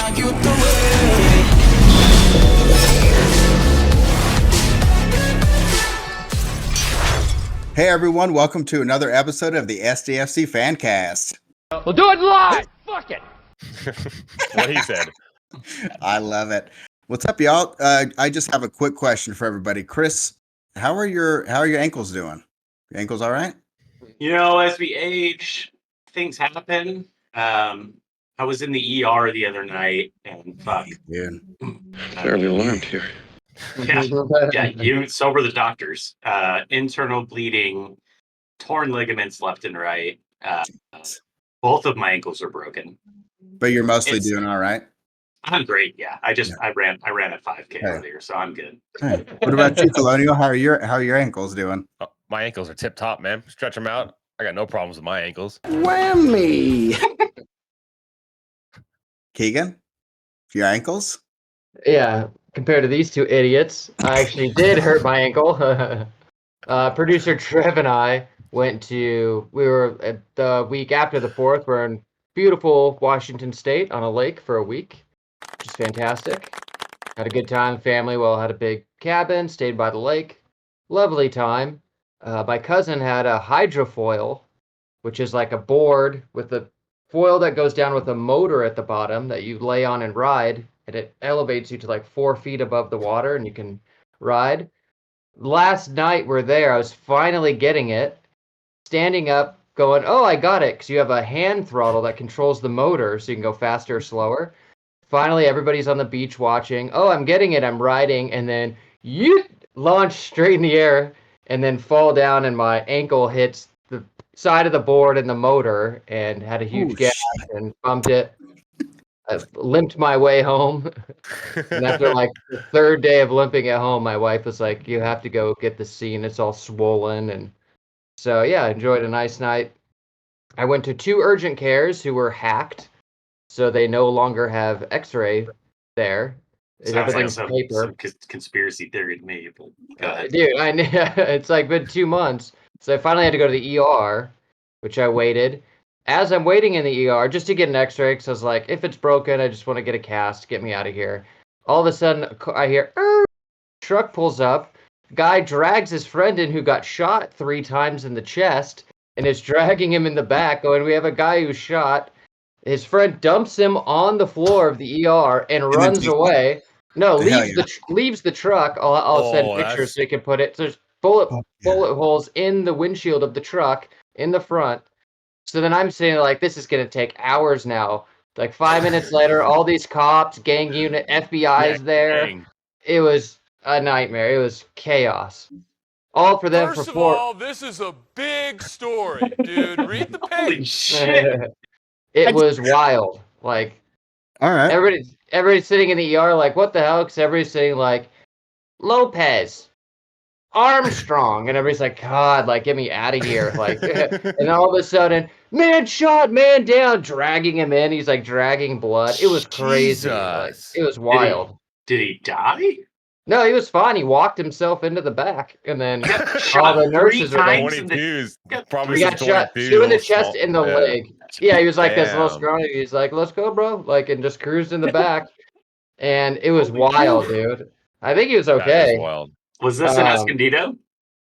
Hey everyone, welcome to another episode of the SDFC Fancast. We'll do it live! Fuck it! What he said. I love it. What's up, y'all? I just have a quick question for everybody. Chris, how are your ankles doing? Your ankles all right? You know, as we age, things happen. I was in the ER the other night, and fuck. Dude. Fairly alarmed here. Yeah, so were the doctors. Internal bleeding, torn ligaments left and right. Both of my ankles are broken. But you're mostly doing all right? I'm great, yeah. I ran a 5K earlier, so I'm good. Hey. What about you, Colonial? How are your ankles doing? Oh, my ankles are tip top, man. Stretch them out. I got no problems with my ankles. Whammy! Keegan? Your ankles? Yeah, compared to these two idiots, I actually did hurt my ankle. Producer Trev and I we were at the week after the 4th, we're in beautiful Washington State on a lake for a week, which is fantastic. Had a good time, family. Well, had a big cabin, stayed by the lake. Lovely time. My cousin had a hydrofoil, which is like a board with a foil that goes down with a motor at the bottom that you lay on and ride, and it elevates you to like 4 feet above the water, and you can ride. Last night we're there. I was finally getting it, standing up, going, oh, I got it, because you have a hand throttle that controls the motor, so you can go faster or slower. Finally, everybody's on the beach watching. Oh, I'm getting it. I'm riding, and then you launch straight in the air, and then fall down, and my ankle hits the side of the board and the motor, and had a huge gash and bumped it. I limped my way home. And after like the 3rd day of limping at home, my wife was like, you have to go get the scene. It's all swollen. And so, yeah, I enjoyed a nice night. I went to 2 urgent cares who were hacked, so they no longer have x-ray there. Sounds like some conspiracy theory to me. Go ahead. Dude, it's like been 2 months. So I finally had to go to the ER, which I waited. As I'm waiting in the ER, just to get an x-ray, because I was like, if it's broken, I just want to get a cast, get me out of here. All of a sudden, I hear, truck pulls up. Guy drags his friend in who got shot 3 times in the chest and is dragging him in the back, going, we have a guy who's shot. His friend dumps him on the floor of the ER and runs away. No, leaves the truck. I'll send pictures so you can put it. So there's bullet holes in the windshield of the truck in the front. So then I'm saying, like, this is going to take hours now. Like 5 minutes later, all these cops, gang unit, FBI's there. Dang. It was a nightmare. It was chaos. All for them First for 4. First of all, this is a big story, dude. Read the page. Holy shit. It was wild. Like, all right. Everybody's sitting in the ER like, what the hell? Because everybody's saying, like, Lopez, Armstrong, and everybody's like, God, like, get me out of here. Like, and all of a sudden, man shot, man down, dragging him in. He's like dragging blood. It was crazy. Like, it was wild. Did he die? No, he was fine. He walked himself into the back, and then all the nurses were like, probably he got shot 2 in the chest and the leg. Yeah, he was like this little scrawny. He's like, let's go, bro. Like, and just cruised in the back. And it was wild, dude. I think he was okay. That is wild. Was this in Escondido?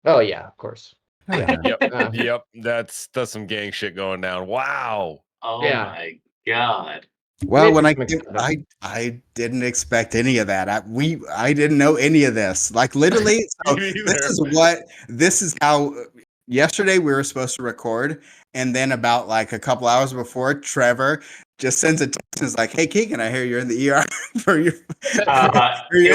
Oh, yeah, of course. Yep. That's some gang shit going down. Wow. Oh, my God. Well, when I didn't expect any of that. I didn't know any of this. Like, literally, so this is how yesterday we were supposed to record, and then about like a couple hours before, Trevor just sends a text and is like, hey, Keegan, I hear you're in the ER. You're in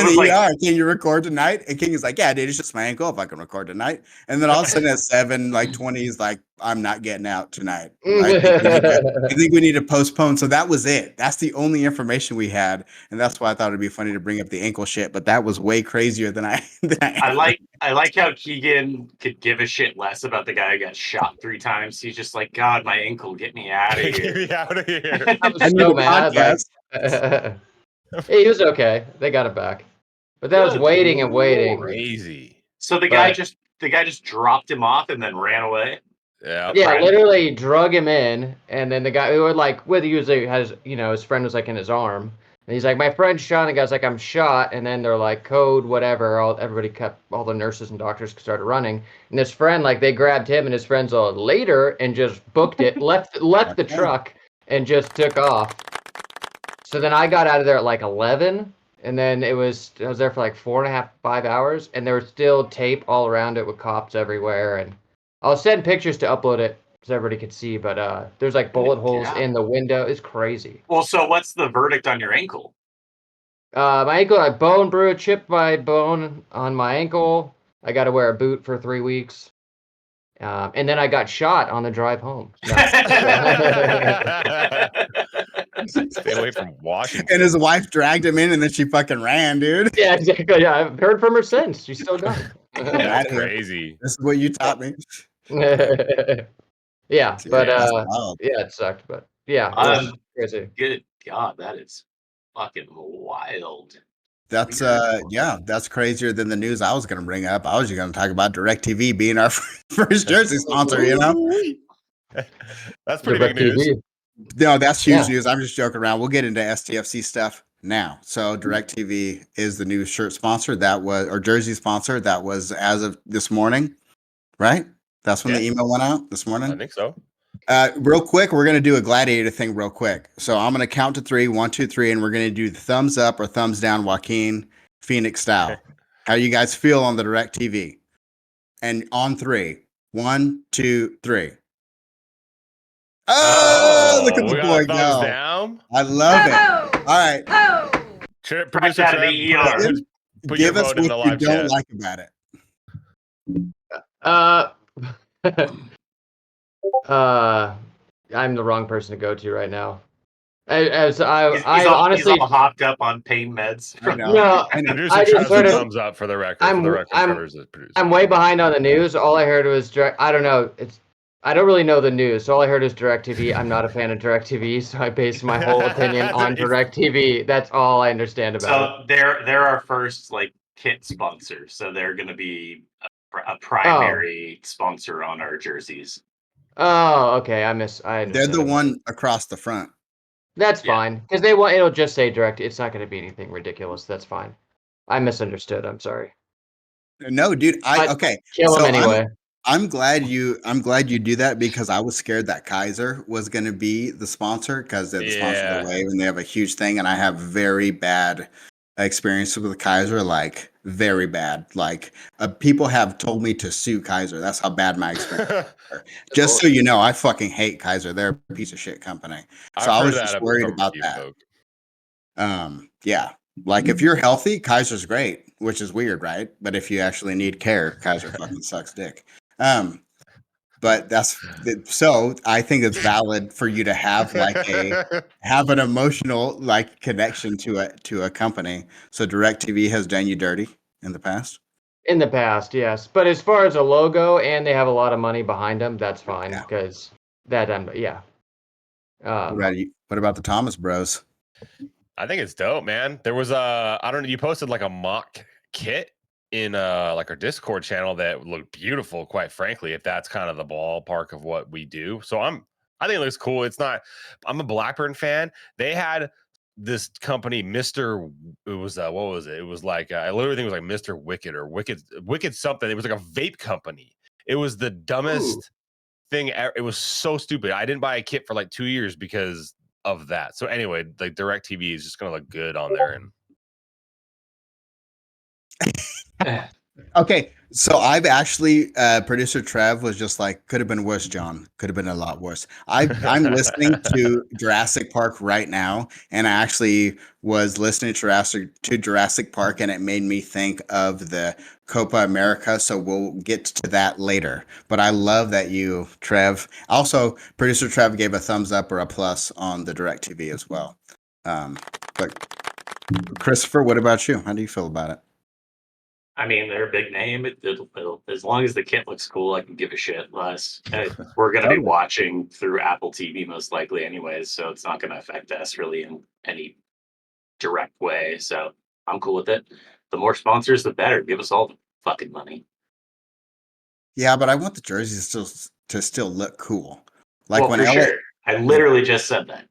the ER. Can you record tonight? And Keegan's like, yeah, dude, it's just my ankle if I can record tonight. And then all of a sudden at 7:20, he's like, I'm not getting out tonight. I think we need to postpone. So that was it. That's the only information we had. And that's why I thought it'd be funny to bring up the ankle shit. But that was way crazier than I like how Keegan could give a shit less about the guy who got shot 3 times. He's just like, God, my ankle, get me out of here. Get me out of here. I was so mad. Like, he was okay. They got it back. But that was waiting and waiting. Crazy. So the guy just dropped him off and then ran away. Yeah. Literally drug him in, and then the guy who had like with usually has his friend was like in his arm, And he's like, my friend's shot. And the guy's like, I'm shot. And then they're like, code, whatever. Everybody kept, all the nurses and doctors started running. And his friend, like, they grabbed him and his friend's all later and just booked it, left the truck and just took off. So then I got out of there at like 11. And then I was there for like 4.5, 5 hours. And there was still tape all around it with cops everywhere. And I'll send pictures to upload it so everybody could see. But there's like bullet holes in the window. It's crazy. Well, so what's the verdict on your ankle? My ankle, I bone bruise, chipped my bone on my ankle. I got to wear a boot for 3 weeks. And then I got shot on the drive home. No. Stay away from Washington. And his wife dragged him in, and then she fucking ran, dude. Yeah, exactly. Yeah, I've heard from her since. She's still gone. That's crazy. This is what you taught me. Yeah, Dude, but that's wild. yeah, it sucked. But yeah, it was crazy. Good God, that is fucking wild. That's that's crazier than the news I was going to bring up. I was just going to talk about DirecTV being our first jersey sponsor, you know? That's pretty big news. No, that's huge news. I'm just joking around. We'll get into SDFC stuff now. So DirecTV is the new shirt sponsor or jersey sponsor that was as of this morning, right? That's when the email went out this morning. I think so. Real quick, we're going to do a gladiator thing real quick. So I'm going to count to 3, 1, 2, 3, and we're going to do the thumbs up or thumbs down Joaquin Phoenix style. How you guys feel on the DirecTV? And on 3, 1, 2, 3. Oh, look at the boy go. Down. I love it. All right. Producer Trevor, give us what you don't like about it. I'm the wrong person to go to right now. I honestly, he's all hopped up on pain meds. I just heard thumbs up for the record. I'm way behind on the news. All I heard was I don't know. I don't really know the news. So all I heard is DirecTV. I'm not a fan of DirecTV, so I base my whole opinion on DirecTV. That's all I understand about it. So they're our first like kit sponsor. So they're going to be a primary sponsor on our jerseys. Oh, okay. They're the one across the front. That's fine because it'll just say direct. It's not going to be anything ridiculous. That's fine. I misunderstood. I'm sorry. No, dude. Kill him anyway. I'm glad you do that because I was scared that Kaiser was going to be the sponsor because they're the sponsor of the Wave and they have a huge thing, and I have very bad experiences with Kaiser, like very bad. Like people have told me to sue Kaiser. That's how bad my experience. Just so you know, I fucking hate Kaiser. They're a piece of shit company. So I was just worried about that. Yeah. Like if you're healthy, Kaiser's great, which is weird, right? But if you actually need care, Kaiser fucking sucks dick. But so I think it's valid for you to have have an emotional like connection to a company. So DirecTV has done you dirty in the past. In the past, yes. But as far as a logo and they have a lot of money behind them, that's fine because what about the Thomas Bros? I think it's dope, man. There was you posted like a mock kit in like our Discord channel that looked beautiful, quite frankly, if that's kind of the ballpark of what we do. So I think it looks cool. I'm a Blackburn fan. They had this company, what was it? It was like I literally think it was like Mr. Wicked or Wicked something. It was like a vape company. It was the dumbest thing ever. It was so stupid. I didn't buy a kit for like 2 years because of that. So anyway, like DirecTV is just gonna look good on there. And okay, so I've actually producer Trev was just like, could have been worse, John. Could have been a lot worse. I'm listening to Jurassic Park right now, and I actually was listening to Jurassic Park, and it made me think of the Copa America. So we'll get to that later. But I love that you, Trev. Also, producer Trev gave a thumbs up or a plus on the DirecTV as well. But Christopher, what about you? How do you feel about it? I mean, they're a big name. It'll, as long as the kit looks cool, I can give a shit less. We're going to be watching through Apple TV most likely anyways, so it's not going to affect us really in any direct way. So I'm cool with it. The more sponsors, the better. Give us all the fucking money. Yeah, but I want the jerseys to still look cool. Like sure. I literally just said that.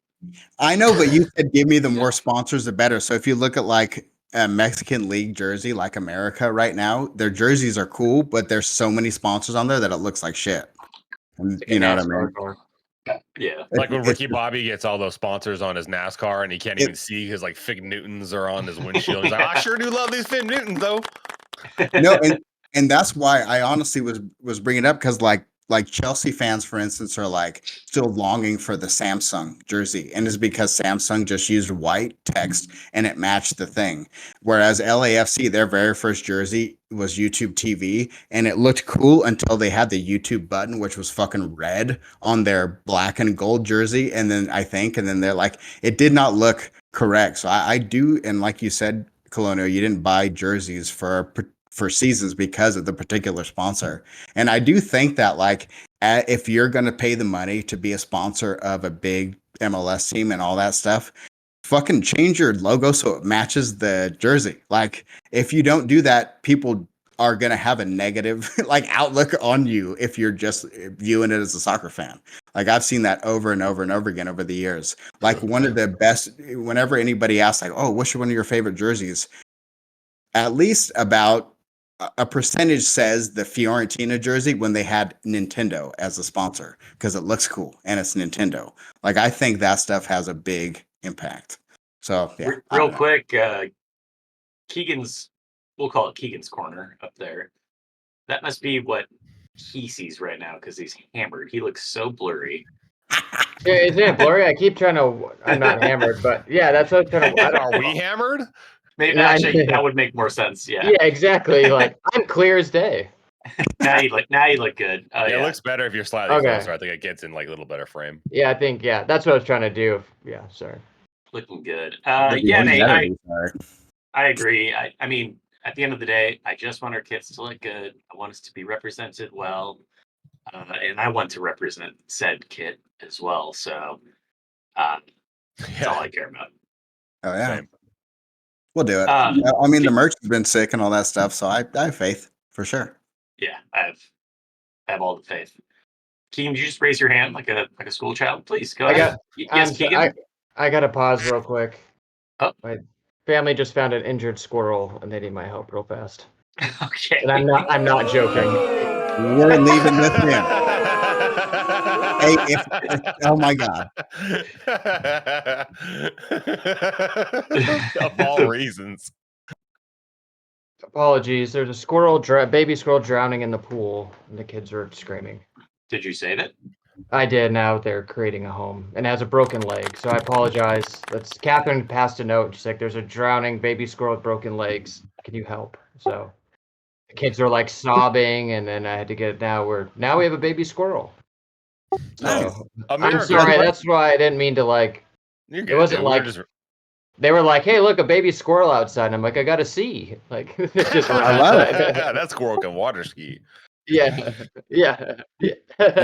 I know, but you said give me the more sponsors, the better. So if you look at like a Mexican League jersey, like America right now, their jerseys are cool, but there's so many sponsors on there that it looks like shit. And, you know what I mean? Yeah. Like when Ricky Bobby gets all those sponsors on his NASCAR and he can't even see his like Fig Newtons are on his windshield. He's like, I sure do love these Fig Newtons though. No, and that's why I honestly was bringing it up because like Chelsea fans, for instance, are like still longing for the Samsung jersey, and it's because Samsung just used white text and it matched the thing. Whereas LAFC, their very first jersey was YouTube TV, and it looked cool until they had the YouTube button, which was fucking red on their black and gold jersey, and then they're like, it did not look correct. So I do, and like you said, Colonial, you didn't buy jerseys for seasons because of the particular sponsor. And I do think that like if you're going to pay the money to be a sponsor of a big MLS team and all that stuff, fucking change your logo so it matches the jersey. Like if you don't do that, people are going to have a negative like outlook on you if you're just viewing it as a soccer fan. Like I've seen that over and over and over again over the years. Like one of the best, whenever anybody asks like, oh, what's one of your favorite jerseys? At least about a percentage says the Fiorentina jersey when they had Nintendo as a sponsor because it looks cool and it's Nintendo. Like I think that stuff has a big impact. So yeah, real quick, Keegan's, we'll call it Keegan's corner up there. That must be what he sees right now because he's hammered. He looks so blurry. Yeah, isn't it blurry? I keep trying to. I'm not hammered, but yeah, that's what I'm trying to. Are we hammered? Maybe actually that would make more sense. Yeah. Yeah, exactly. Like I'm clear as day. now you look good. It looks better if you're slightly closer. I think it gets in like a little better frame. Yeah, I think that's what I was trying to do. Yeah, sorry. Looking good. Nate, I agree. I mean, at the end of the day, I just want our kits to look good. I want us to be represented well, and I want to represent said kit as well. So that's all I care about. Oh yeah. Same. We'll do it. I mean, the merch has been sick and all that stuff, so I have faith for sure. Yeah, I have all the faith. Keegan, did you just raise your hand like a school child? Please go ahead. Yes, Keegan. I got to pause real quick. Oh. My family just found an injured squirrel, and they need my help real fast. Okay. And I'm not joking. We're leaving this in. Hey, oh my god. Of all reasons. Apologies. There's a squirrel, baby squirrel drowning in the pool, and the kids are screaming. Did you say that? I did. Now they're creating a home and has a broken leg. So I apologize. Catherine passed a note. She's like, "There's a drowning baby squirrel with broken legs. Can you help?" So the kids are like sobbing, and then I had to get it. Now we have a baby squirrel. Nice. So, I'm sorry. That's why I didn't mean to like. You're good, it wasn't like. They were like, "Hey, look, a baby squirrel outside." And I'm like, "I got to see." Like, just I love it. That squirrel can water ski. Yeah. You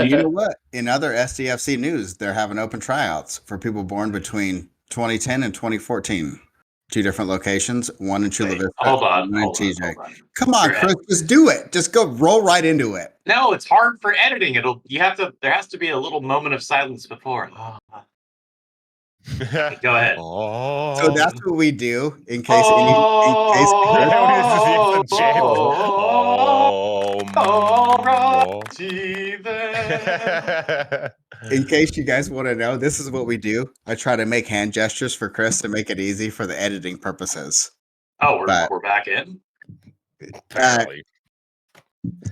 know what? In other SDFC news, they're having open tryouts for people born between 2010 and 2014. 2 different locations, one in Chula Vista, hold on. Come on, Chris, just do it. Just roll right into it. No, it's hard for editing. There has to be a little moment of silence before. Go ahead. So that's what we do in case in case you guys want to know, this is what we do. I try to make hand gestures for Chris to make it easy for the editing purposes. Oh, we're back in.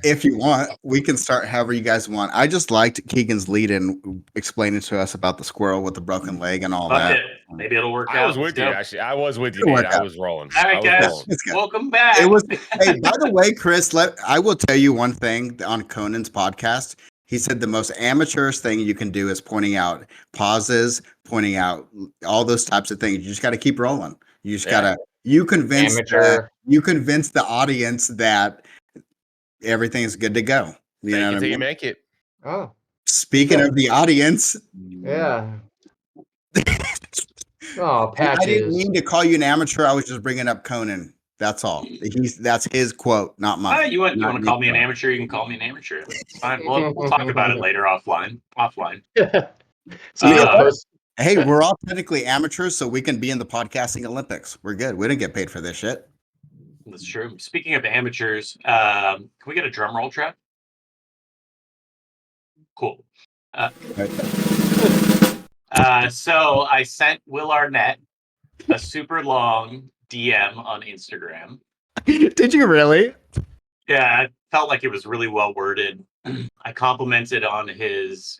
If you want, we can start however you guys want. I just liked Keegan's lead in explaining to us about the squirrel with the broken leg and all that. Maybe it'll work out. I was with you, actually. I was with you, Nate. I was rolling. All right, guys. Welcome back. Hey, by the way, Chris, I will tell you one thing on Conan's podcast. He said the most amateurish thing you can do is pointing out pauses, pointing out all those types of things. You just got to keep rolling. You just got to, you convince the audience that everything's good to go. You know what I mean? You make it. Oh. Speaking of the audience. Yeah. Oh, Patches. I didn't mean to call you an amateur. I was just bringing up Conan. That's all. That's his quote, not mine. You want to call me an amateur? You can call me an amateur. It's fine. We'll talk about it later offline. Hey, we're all technically amateurs, so we can be in the podcasting Olympics. We're good. We didn't get paid for this shit. That's true. Speaking of amateurs, can we get a drum roll, Trev? Cool. So I sent Will Arnett a super long DM on Instagram. Did you really? Yeah, I felt like it was really well worded. I complimented him on his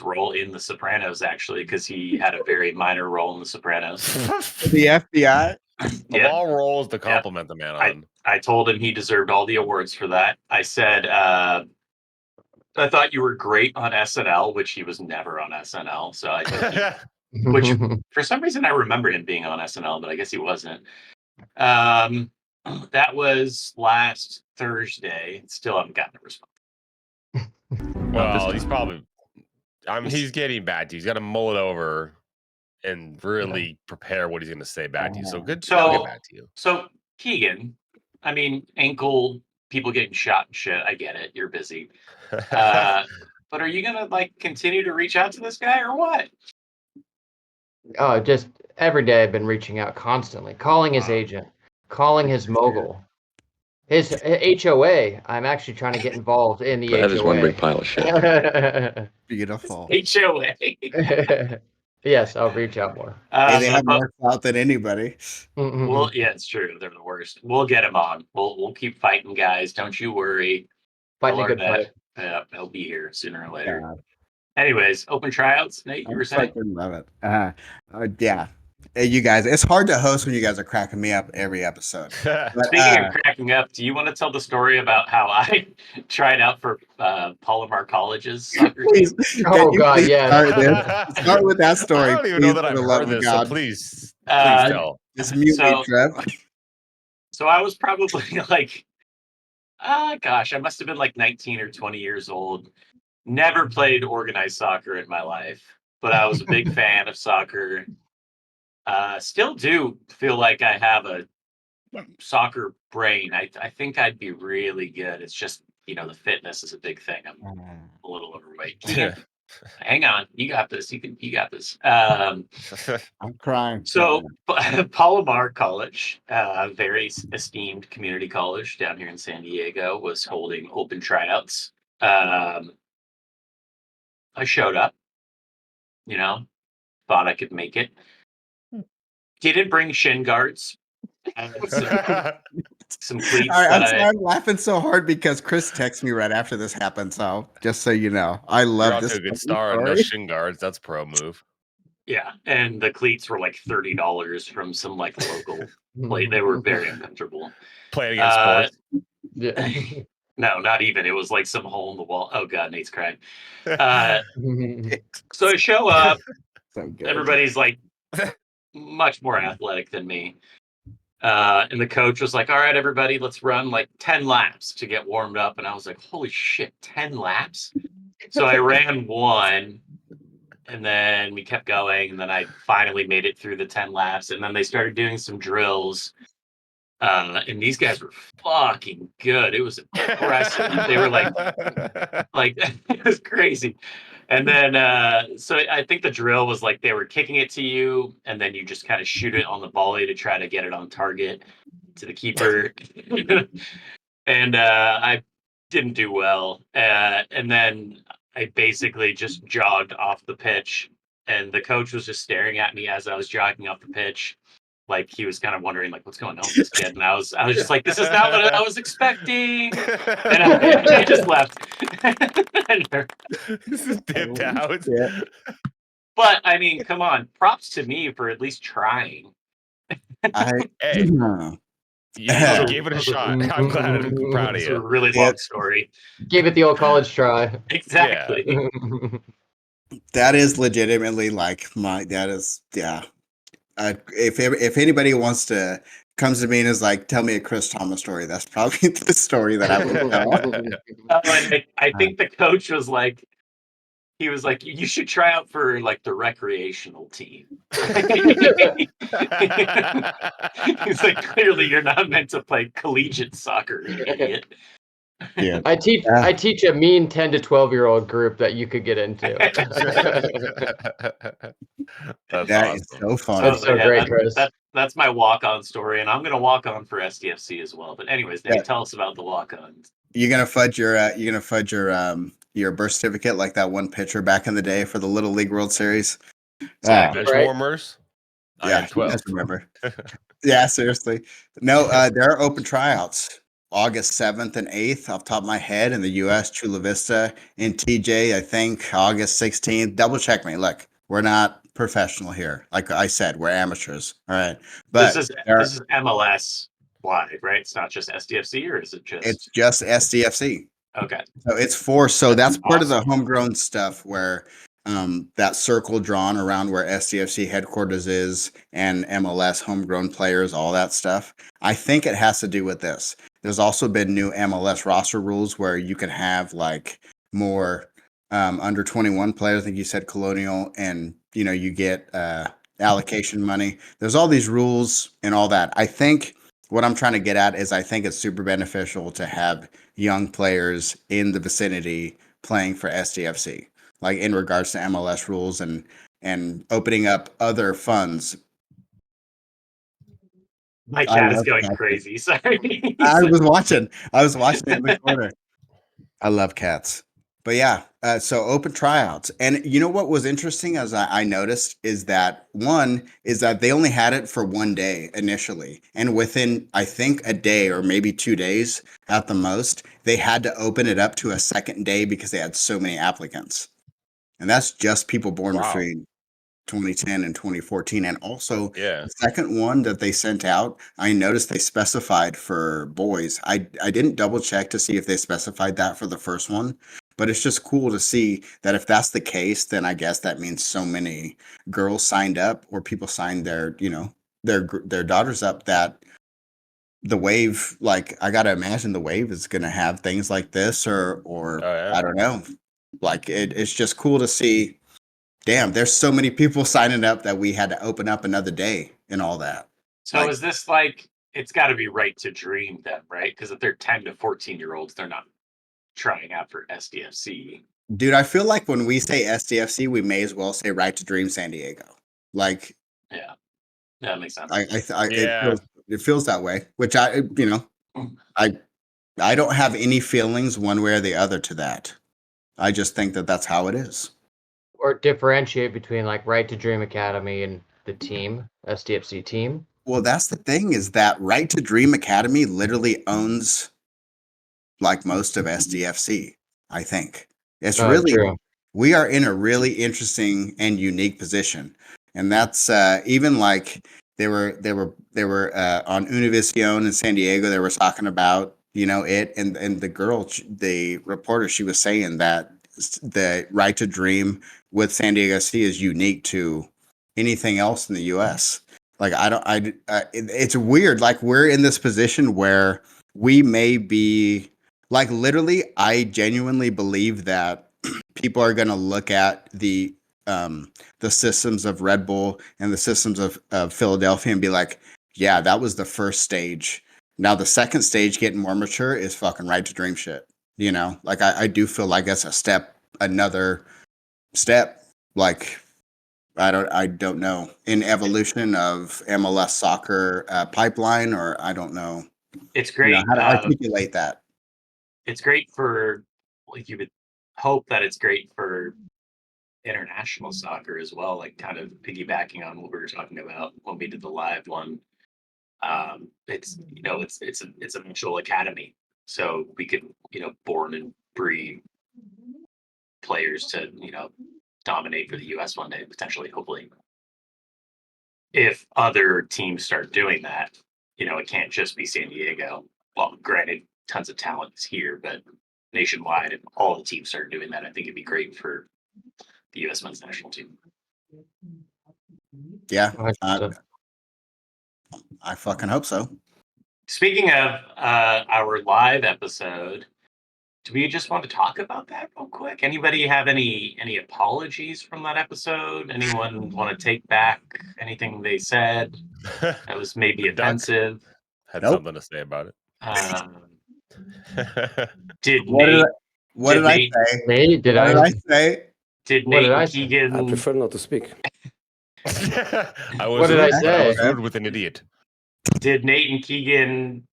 role in The Sopranos, actually, because he had a very minor role in The Sopranos. The FBI? Of all roles to compliment the man on. I told him he deserved all the awards for that. I said, I thought you were great on SNL, which he was never on SNL. So I think which for some reason I remember him being on SNL, but I guess he wasn't. That was last Thursday. Still haven't gotten a response. Well, he's probably. He's getting back to you. He's got to mull it over and really prepare what he's going to say back to you. So good. So I'll get back to you. So Keegan, I mean, ankle people getting shot and shit. I get it. You're busy. But are you gonna continue to reach out to this guy or what? Oh, just every day I've been reaching out constantly, calling his agent, calling his mogul, his HOA. I'm actually trying to get involved in the HOA. That is one big pile of shit. Beautiful. HOA. Yes, I'll reach out more. Hey, they have more clout than anybody. Well, yeah, it's true. They're the worst. We'll get him on. We'll keep fighting, guys. Don't you worry. Fighting a good fight. Yeah, he'll be here sooner or later. God. Anyways, open tryouts. Nate, you were saying? I love it. Yeah. Hey, you guys, it's hard to host when you guys are cracking me up every episode. But, speaking of cracking up, do you want to tell the story about how I tried out for Palomar College's soccer team? Oh, God, yeah. Start with that story. I don't even know that I've heard this, so please tell. Just mute me, Trev. So I was probably I must have been 19 or 20 years old. Never played organized soccer in my life, but I was a big fan of soccer. Still do feel like I have a soccer brain. I think I'd be really good. It's just, the fitness is a big thing. I'm a little overweight. Keegan, hang on. You got this. You got this. I'm crying. So Palomar College, a very esteemed community college down here in San Diego, was holding open tryouts. I showed up, thought I could make it. Didn't bring shin guards. Some cleats. I'm laughing so hard because Chris texted me right after this happened. So just so you know, I love this. You're off to a good start. No shin guards. That's pro move. Yeah, and the cleats were $30 from some local plate. They were very uncomfortable. Playing against sports. Yeah. No, not even. It was some hole in the wall. Oh God, Nate's crying. So I show up. So good. Everybody's much more athletic than me. And the coach was like, all right, everybody, let's run 10 laps to get warmed up. And I was like, holy shit, 10 laps? So I ran one, and then we kept going. And then I finally made it through the 10 laps. And then they started doing some drills. And these guys were fucking good. It was impressive. They were it was crazy. And then, so I think the drill was they were kicking it to you, and then you just kind of shoot it on the volley to try to get it on target to the keeper. And I didn't do well. And then I basically just jogged off the pitch, and the coach was just staring at me as I was jogging off the pitch. He was kind of wondering, what's going on with this kid? And I was just this is not what I was expecting. And I just left. This is dipped out. Yeah. But, I mean, come on. Props to me for at least trying. Hey. You gave it a shot. I'm glad. I'm proud of you. It's a really long story. Gave it the old college try. Exactly. Yeah. That is legitimately if anybody comes to me and is tell me a Chris Thomas story, that's probably the story that I would tell. And I think the coach was he was you should try out for the recreational team. He's clearly you're not meant to play collegiate soccer, you idiot. Yeah. I teach a mean 10 to 12-year-old group that you could get into. That's That awesome. is so fun. That's so great, Chris. That's my walk-on story, and I'm gonna walk on for SDFC as well. But anyways, Nate, tell us about the walk-on. You're gonna fudge your birth certificate like that one pitcher back in the day for the Little League World Series. Bench Right. warmers. I Yeah, am you 12. guys remember. Yeah, seriously. No, there are open tryouts August 7th and 8th off the top of my head in the US, Chula Vista. In TJ, I think August 16th. Double check me. Look, we're not professional here. Like I said, we're amateurs. All right. But This is MLS wide, right? It's not just SDFC, or is it it's just just SDFC. okay? So it's four. So that's part of the Awesome. homegrown stuff where that circle drawn around where SDFC headquarters is and MLS homegrown players, all that stuff. I think it has to do with this. There's also been new MLS roster rules where you can have like more under 21 players. I think you said Colonial, and you get allocation money. There's all these rules and all that. I think what I'm trying to get at is I think it's super beneficial to have young players in the vicinity playing for SDFC, like in regards to MLS rules and opening up other funds. My cat is going crazy. Sorry. I was watching it in the corner. I love cats. But yeah, so open tryouts. And you know what was interesting as I noticed is that they only had it for one day initially. And within, I think, a day or maybe 2 days at the most, they had to open it up to a second day because they had so many applicants. And that's just people born between 2010 and 2014. And also the second one that they sent out, I noticed they specified for boys. I didn't double check to see if they specified that for the first one, but it's just cool to see that if that's the case, then I guess that means so many girls signed up or people signed their daughters up that the wave, like I gotta imagine the wave is gonna have things like this or I don't know. Like it's just cool to see. Damn, there's so many people signing up that we had to open up another day and all that. So is this like, it's got to be right to dream then, right? Because if they're 10 to 14-year-olds, they're not trying out for SDFC. Dude, I feel like when we say SDFC, we may as well say Right to Dream San Diego. Like, yeah, that makes sense. It feels that way, which I don't have any feelings one way or the other to that. I just think that that's how it is. Or differentiate between like Right to Dream Academy and the team, SDFC team. Well, that's the thing is that Right to Dream Academy literally owns like most of SDFC, I think. It's really true. We are in a really interesting and unique position. And that's even like they were on Univision in San Diego, they were talking about, it and the girl, the reporter, she was saying that the Right to Dream with San Diego FC is unique to anything else in the US. Like it's weird. Like we're in this position where we may be like literally, I genuinely believe that people are going to look at the systems of Red Bull and the systems of Philadelphia and be like, yeah, that was the first stage. Now the second stage, getting more mature, is fucking Right to Dream shit. Like I do feel like that's another step. Like I don't know, in evolution of MLS soccer pipeline, or I don't know. It's great how to articulate that. It's great for, like, you would hope that it's great for international soccer as well, like kind of piggybacking on what we were talking about when we did the live one. It's it's a mutual academy, so we could born and breed players to dominate for the US one day, potentially, hopefully. If other teams start doing that, it can't just be San Diego. Well, granted, tons of talent is here, but nationwide, if all the teams start doing that, I think it'd be great for the U.S. men's national team. Yeah, I fucking hope so. Speaking of our live episode, do we just want to talk about that real quick? Anybody have any apologies from that episode? Anyone want to take back anything they said that was maybe offensive? Had something to say about it. Did What did Nate? I, what did I Nate? say? Nate, did What did I? I say? Did What Nate did I and say? I Keegan? prefer not to speak. I What was did I rude, but I was say? rude with an idiot. Did Nate and Keegan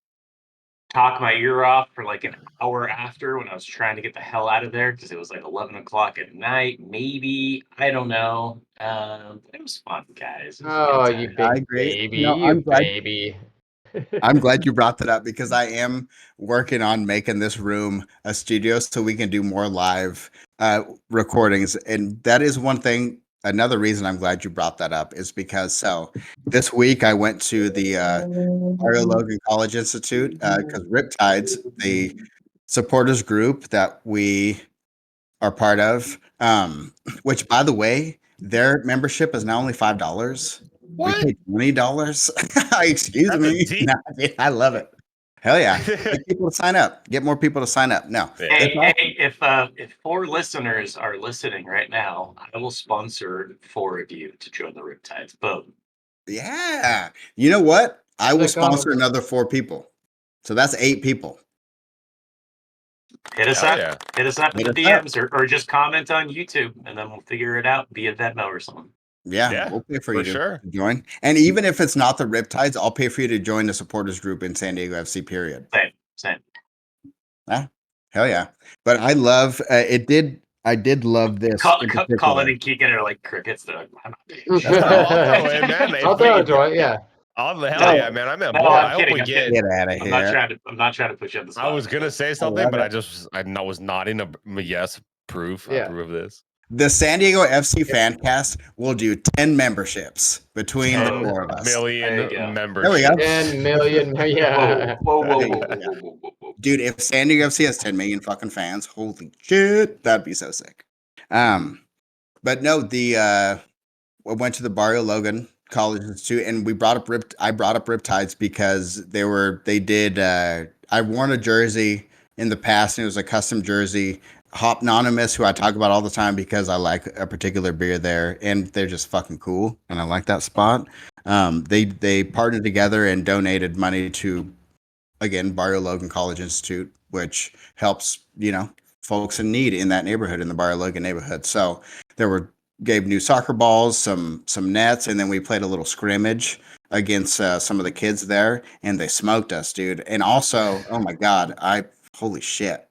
talk my ear off for like an hour after when I was trying to get the hell out of there because it was like 11 o'clock at night? Maybe, I don't know. It was fun, guys. It was a Oh, good you time. I big agree. baby, No, you baby. I'm glad you brought that up because I am working on making this room a studio so we can do more live recordings. And that is one thing. Another reason I'm glad you brought that up is because this week I went to the Mario Logan College Institute because Riptides, the supporters group that we are part of, which by the way, their membership is now only $5. We What? paid $20. Excuse That's a me. deep. I love it. Hell yeah. Get people to sign up. Get more people to sign up. No. Yeah. Hey, It's awesome. if 4 listeners are listening right now, I will sponsor 4 of you to join the Riptides. Boom. Yeah. You know what? I will Sick on 'em. sponsor another 4 people. So that's 8 people. Hit us Hell up. yeah. Hit us up in Hit the us up. DMs or just comment on YouTube and then we'll figure it out via Venmo or something. Yeah, Yeah, we'll pay for for you to sure. join. And even if it's not the Riptides, I'll pay for you to join the supporters group in San Diego FC, period. Same. Ah, hell yeah. But I love I did love this in Colin particular. and Keegan are like crickets. They're like, I'm not paying No, shit. I'll throw in, man. I'll throw it to it, yeah. Hell No. yeah, man. I'm on No, board. I'm I hope kidding. we I'm get. kidding. Get out of I'm here. not trying to put you on the spot. I was gonna say something, but I was nodding a yes proof. I Yeah. approve of this. The San Diego FC Fancast will do 10 memberships between the 10 4 of us. Million There you go. members. There we go. 10 million, yeah. Whoa. Dude, if San Diego FC has 10 million fucking fans, holy shit, that'd be so sick. But no, I went to the Barrio Logan College Institute and I brought up Riptides because I worn a jersey in the past and it was a custom jersey. Hopnonymous, who I talk about all the time because I like a particular beer there and they're just fucking cool and I like that spot. They partnered together and donated money to, again, Barrio Logan College Institute, which helps, folks in need in that neighborhood, in the Barrio Logan neighborhood. So gave new soccer balls, some nets, and then we played a little scrimmage against some of the kids there, and they smoked us, dude. And also, oh my God, holy shit.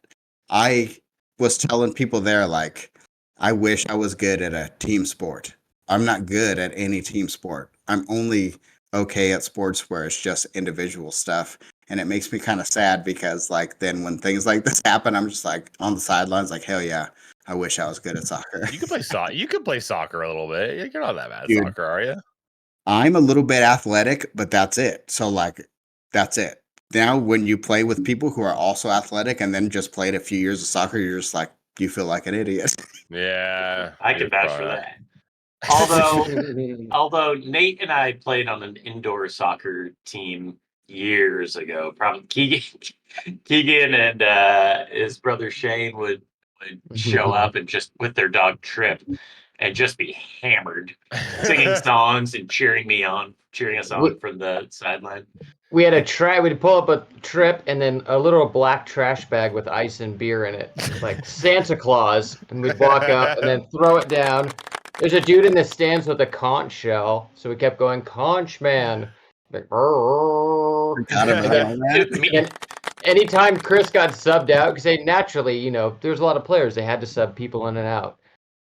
I was telling people there, like, I wish I was good at a team sport. I'm not good at any team sport. I'm only okay at sports where it's just individual stuff. And it makes me kind of sad because, like, then when things like this happen, I'm just like on the sidelines, like, hell yeah, I wish I was good at soccer. You could play soccer. You could play soccer a little bit. You're not that bad at Dude. soccer, are you? I'm a little bit athletic, but that's it. So, like, that's it. Now, when you play with people who are also athletic and then just played a few years of soccer, you're just like, you feel like an idiot. Yeah, I can vouch for that. that. Although Nate and I played on an indoor soccer team years ago, probably Keegan and his brother Shane would show up and just with their dog Trip and just be hammered, singing songs and cheering us on from the sideline. We had we'd pull up a trip and then a little black trash bag with ice and beer in it, like Santa Claus. And we'd walk up and then throw it down. There's a dude in the stands with a conch shell, so we kept going, conch man. Like, and anytime Chris got subbed out, because naturally, there's a lot of players, they had to sub people in and out.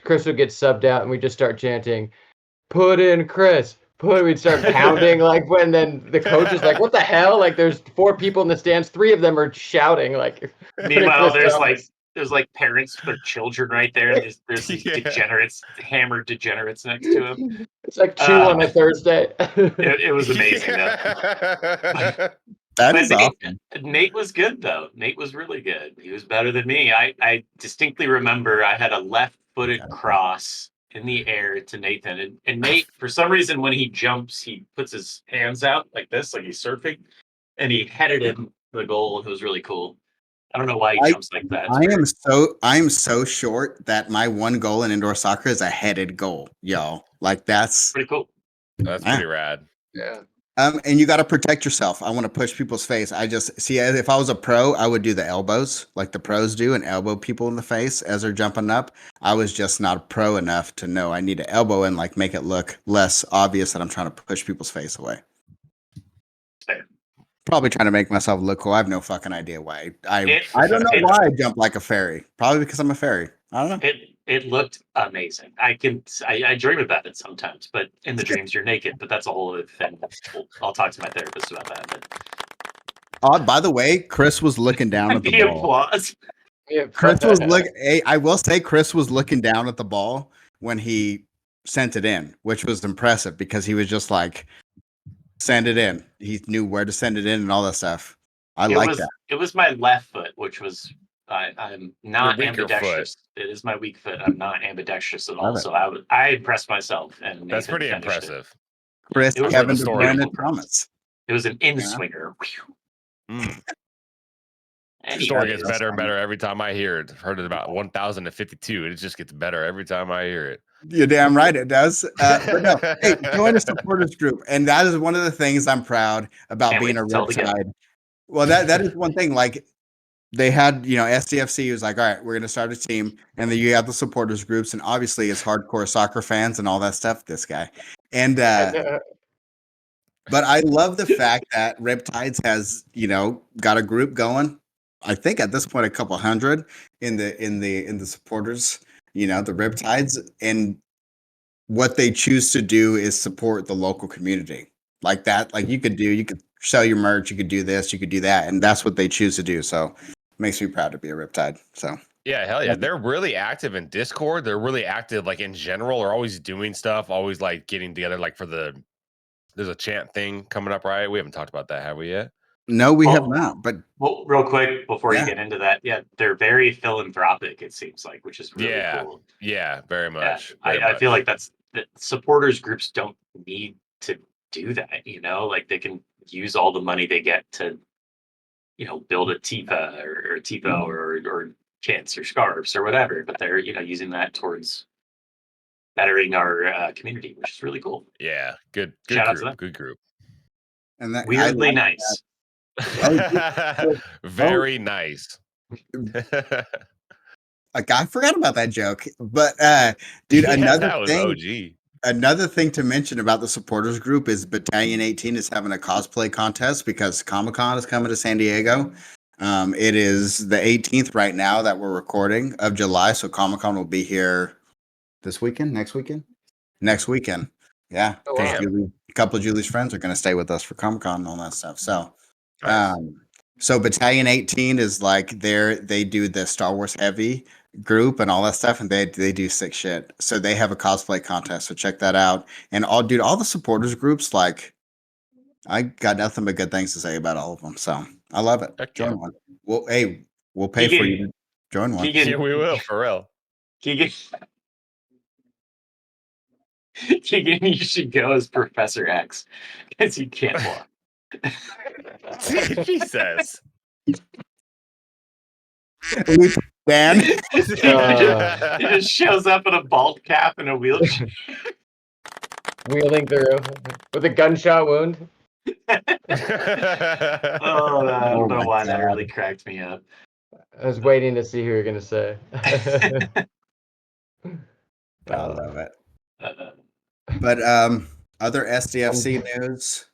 Chris would get subbed out, and we just start chanting, "Put in Chris." We'd start pounding, like when then the coach is like, "What the hell?" Like there's 4 people in the stands, 3 of them are shouting. Like, meanwhile, there's like parents with their children right there, and there's these hammered degenerates next to him. It's like 2 on a Thursday. It was amazing. That is awesome. Nate was good though. Nate was really good. He was better than me. I distinctly remember I had a left-footed cross in the air to Nathan, and Nate, for some reason, when he jumps, he puts his hands out like this, like he's surfing, and he headed him to the goal. It was really cool. I don't know why he jumps like that. I am so short that my one goal in indoor soccer is a headed goal, yo. Like that's pretty cool. That's pretty rad. Yeah. And you got to protect yourself. I want to push people's face. I just see if I was a pro, I would do the elbows like the pros do and elbow people in the face as they're jumping up. I was just not a pro enough to know I need to elbow and like make it look less obvious that I'm trying to push people's face away. Fair. Probably trying to make myself look cool. I have no fucking idea why. I don't know it- why I jump like a fairy. Probably because I'm a fairy. I don't know. It looked amazing. I dream about it sometimes, but in the dreams you're naked. But that's a whole other thing. I'll talk to my therapist about that. But By the way, Chris was looking down at the the ball. applause. Yeah. Chris was I will say Chris was looking down at the ball when he sent it in, which was impressive because he was just like, send it in. He knew where to send it in and all that stuff. I like that. It was my left foot, which was I'm not Your weaker ambidextrous. It is my weak foot. I'm not ambidextrous at all. Love it. So I impressed myself, and Nathan That's pretty finished it. impressive. Chris, It was Kevin, like De the Bruyne, beautiful Thomas. It was an in Yeah. swinger. Mm. The Anyway, story gets better and better every time I hear it. I've heard it about 1,052. It just gets better every time I hear it. You're damn right it does. But no, hey, join a supporters group. And that is one of the things I'm proud about Can't being wait a to tell it again. Riptide. Well, that is one thing. Like they had, SDFC was like, all right, we're going to start a team. And then you have the supporters groups. And obviously it's hardcore soccer fans and all that stuff, this guy. And, but I love the fact that Riptides has, got a group going. I think at this point, a couple hundred in the supporters, the Riptides, and what they choose to do is support the local community like that. Like you could sell your merch, you could do this, you could do that. And that's what they choose to do. So it makes me proud to be a Riptide. So Yeah, hell yeah. They're really active in Discord. They're really active, like in general, are always doing stuff, always like getting together, like there's a chant thing coming up, right? We haven't talked about that, have we yet? no, we have not, but Well, real quick before Yeah. you get into that, they're very philanthropic. It seems like, which is really cool. Yeah, very much. I feel like that supporters groups don't need to do that. Like they can use all the money they get to, build a Tifa or Tifo or kits or scarves or whatever. But they're using that towards bettering our community, which is really cool. Yeah, good Shout out to them. group, good group. and that Weirdly nice. Very nice. Like I forgot about that joke, but dude, Yeah, another that was thing. OG. Another thing to mention about the supporters group is Battalion 18 is having a cosplay contest because Comic-Con is coming to San Diego. It is the 18th right now that we're recording of July, so Comic-Con will be here this weekend, next weekend. Yeah, Oh, wow. a couple of Julie's friends are going to stay with us for Comic-Con and all that stuff. So, Nice. so Battalion 18 is like they do the Star Wars heavy group and all that stuff, and they do sick shit. So they have a cosplay contest. So check that out. And all the supporters groups, like I got nothing but good things to say about all of them. So I love it. Heck Join yeah. one. Well, hey, we'll pay for you to join one. Keegan, Yeah, we will, for real. Keegan, Keegan, you should go as Professor X because you can't walk. Jesus. Dan, He just shows up in a bald cap and a wheelchair. Wheeling through with a gunshot wound. I don't know why that God. really cracked me up. I was waiting to see who you're gonna say. I love it. Uh, But other SDFC news,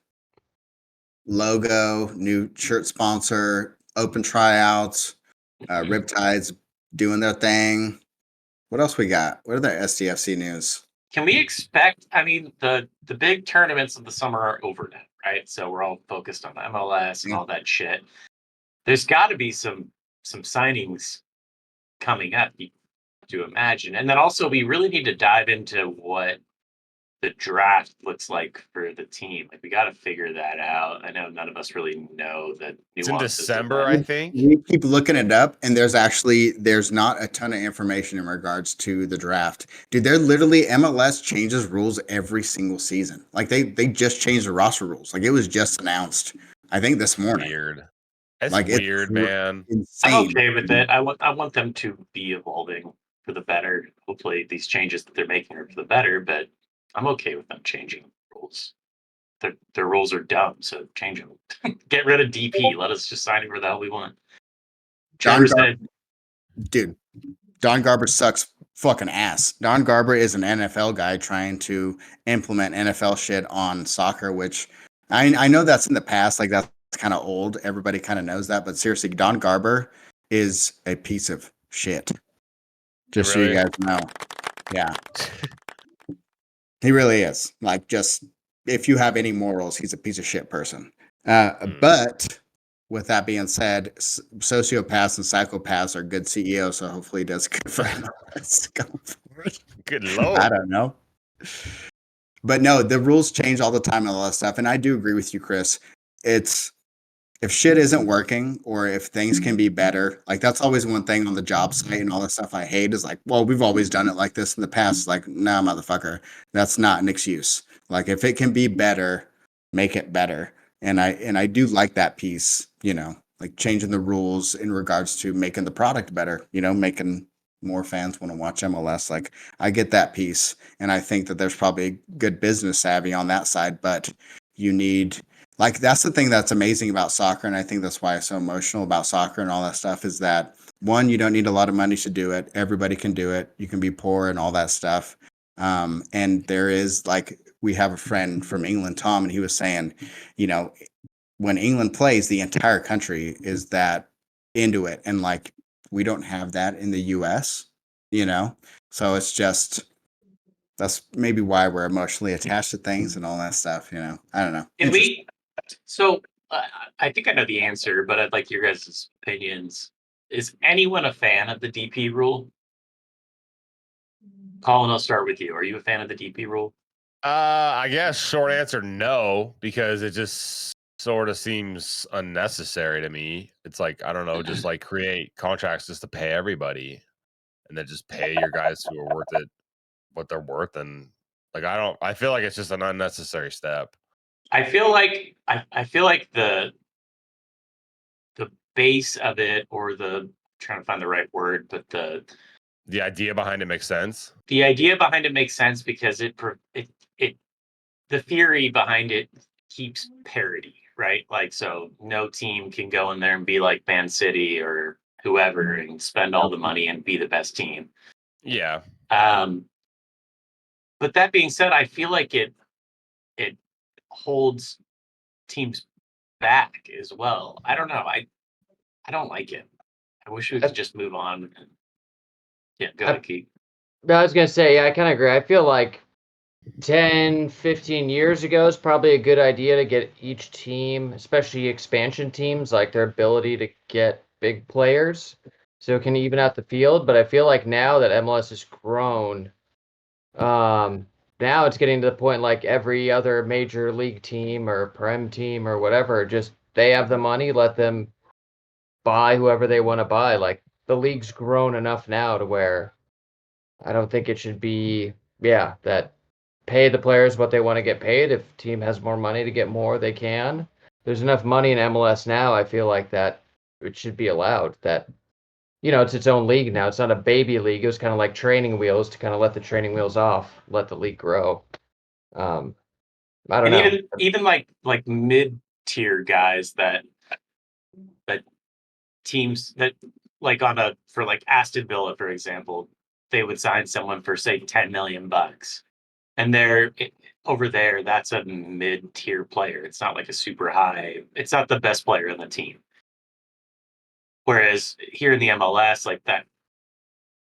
logo, new shirt sponsor, open tryouts, Riptides doing their thing. What else we got? What are the SDFC news? Can we expect? I mean, the big tournaments of the summer are over now, right? So we're all focused on MLS and all that shit. There's got to be some signings coming up, to imagine, and then also we really need to dive into what the draft looks like for the team. Like we got to figure that out. I know none of us really know the It's in nuances of December, that. I think. We keep looking it up, and there's not a ton of information in regards to the draft. Dude, they're literally MLS changes rules every single season. Like they just changed the roster rules. Like it was just announced, I think this morning. Weird. It's Like weird, man. Insane. I'm okay with it. I want them to be evolving for the better. Hopefully, these changes that they're making are for the better, but I'm okay with them changing rules. their rules are dumb, so change them. Get rid of DP. Let us just sign whoever the hell we want. Trevor said, dude, Don Garber sucks fucking ass. Don Garber is an NFL guy trying to implement NFL shit on soccer, which I know that's in the past, like that's kind of old. Everybody kind of knows that, but seriously, Don Garber is a piece of shit. Just so you guys know. Yeah. He really is. Like, just if you have any morals, he's a piece of shit person. But with that being said, sociopaths and psychopaths are good CEOs, so hopefully he does good for MLS going forward. Good lord. I don't know. But no, the rules change all the time and all that stuff. And I do agree with you, Chris. It's if shit isn't working or if things can be better, like that's always one thing on the job site and all that stuff I hate is like, well, we've always done it like this in the past. Like, nah, motherfucker, that's not an excuse. Like if it can be better, make it better. And I do like that piece, you know, like changing the rules in regards to making the product better, you know, making more fans want to watch MLS. Like I get that piece. And I think that there's probably good business savvy on that side, but you need like that's the thing that's amazing about soccer, and I think that's why I'm so emotional about soccer and all that stuff is that one, you don't need a lot of money to do it. Everybody can do it. You can be poor and all that stuff. And there is like we have a friend from England, Tom, and he was saying, you know, when England plays, the entire country is that into it, and like we don't have that in the U.S. You know, so it's just that's maybe why we're emotionally attached to things and all that stuff. You know, I don't know. "Can we?" So I think I know the answer, but I'd like your guys' opinions. Is anyone a fan of the DP rule? Colin, I'll start with you. Are you a fan of the DP rule? I guess short answer no, because it just sort of seems unnecessary to me. It's like I don't know, just like create contracts just to pay everybody, and then just pay your guys who are worth it what they're worth, and like I feel like it's just an unnecessary step. I feel like the base of it, or trying to find the right word, but The idea behind it makes sense. the idea behind it makes sense because it the theory behind it keeps parity, right? Like, so no team can go in there and be like Man City or whoever and spend all the money and be the best team. Yeah. But that being said, I feel like it holds teams back as well. I don't know. I don't like it. I wish we could just move on. Yeah, go ahead, Keegan. I was going to say, yeah, I kind of agree. I feel like 10, 15 years ago is probably a good idea to get each team, especially expansion teams, like their ability to get big players so it can even out the field. But I feel like now that MLS has grown, now it's getting to the point like every other major league team or prem team or whatever, just they have the money, let them buy whoever they want to buy. Like the league's grown enough now to where I don't think it should be, that pay the players what they want to get paid. If team has more money to get more, they can. There's enough money in MLS now. I feel like that it should be allowed. That it's its own league now. It's not a baby league. It was kind of like training wheels to kind of let the training wheels off, let the league grow. I don't know. Even like mid-tier guys that teams that like for like Aston Villa, for example, they would sign someone for say $10 million, and over there, that's a mid-tier player. It's not like a super high. It's not the best player in the team. Whereas here in the MLS, like that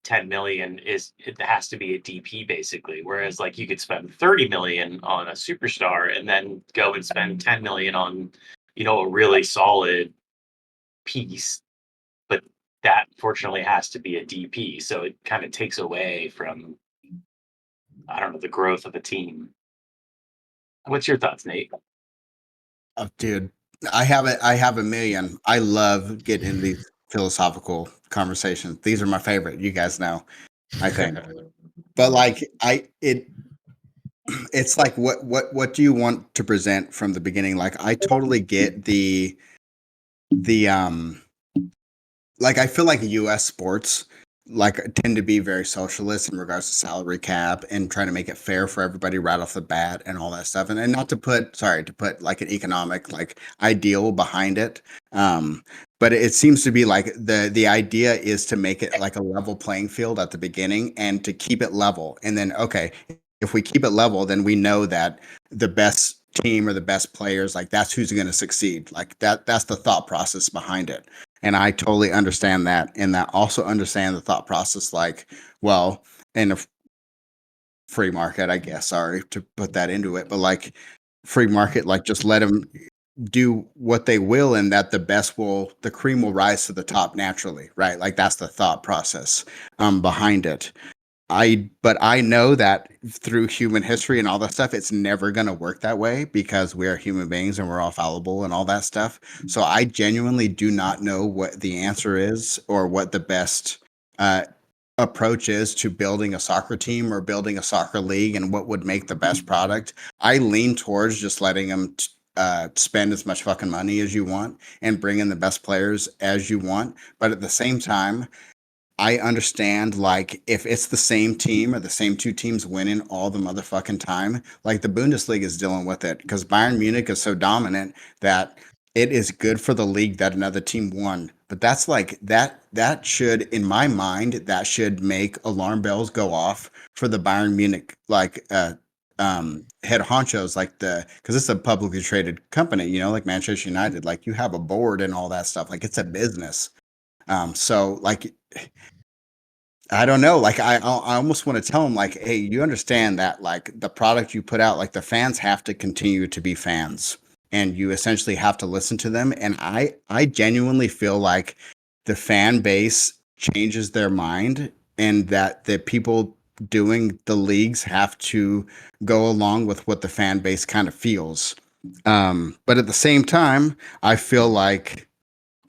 10 million it has to be a DP basically. Whereas like you could spend 30 million on a superstar and then go and spend 10 million on, a really solid piece. But that fortunately has to be a DP. So it kind of takes away from, I don't know, the growth of a team. What's your thoughts, Nate? Oh, dude, I have a million. I love getting into these philosophical conversations. These are my favorite. You guys know, I think. But like it's like what do you want to present from the beginning? Like I totally get the like I feel like US sports, tend to be very socialist in regards to salary cap and trying to make it fair for everybody right off the bat and all that stuff. And not to put like an economic like ideal behind it. But it seems to be like the idea is to make it like a level playing field at the beginning and to keep it level. And then, okay, if we keep it level, then we know that the best team or the best players, like that's who's going to succeed. Like that's the thought process behind it. And I totally understand that. And that also understand the thought process, like, well, in a free market, I guess, sorry to put that into it, but like free market, like just let them do what they will and that the cream will rise to the top naturally, right? Like that's the thought process behind it. But I know that through human history and all that stuff, it's never going to work that way because we are human beings and we're all fallible and all that stuff. So I genuinely do not know what the answer is or what the best approach is to building a soccer team or building a soccer league and what would make the best product. I lean towards just letting them spend as much fucking money as you want and bring in the best players as you want. But at the same time, I understand, like, if it's the same team or the same two teams winning all the motherfucking time, like the Bundesliga is dealing with it because Bayern Munich is so dominant that it is good for the league that another team won. But that's like that should, in my mind, that should make alarm bells go off for the Bayern Munich head honchos, like because it's a publicly traded company, like Manchester United, like you have a board and all that stuff, like it's a business. So like I don't know. Like I almost want to tell them like, hey, you understand that like the product you put out, like the fans have to continue to be fans, and you essentially have to listen to them. And I genuinely feel like the fan base changes their mind, and that the people doing the leagues have to go along with what the fan base kind of feels. But at the same time, I feel like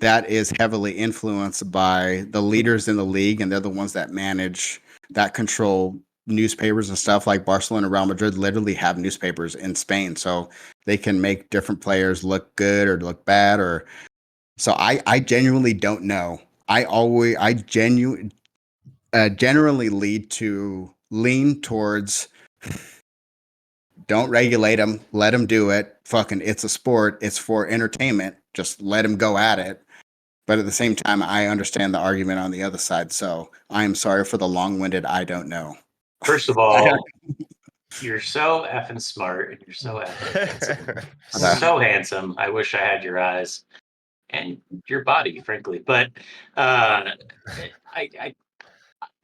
that is heavily influenced by the leaders in the league, and they're the ones that control newspapers and stuff. Like Barcelona and Real Madrid literally have newspapers in Spain, so they can make different players look good or look bad. Or so I genuinely don't know. Generally lean towards don't regulate them, let them do it. Fucking, it's a sport. It's for entertainment. Just let them go at it. But at the same time, I understand the argument on the other side. So I am sorry for the long-winded I don't know. First of all, you're so effing smart and you're so effing handsome. So handsome. I wish I had your eyes and your body, frankly. But I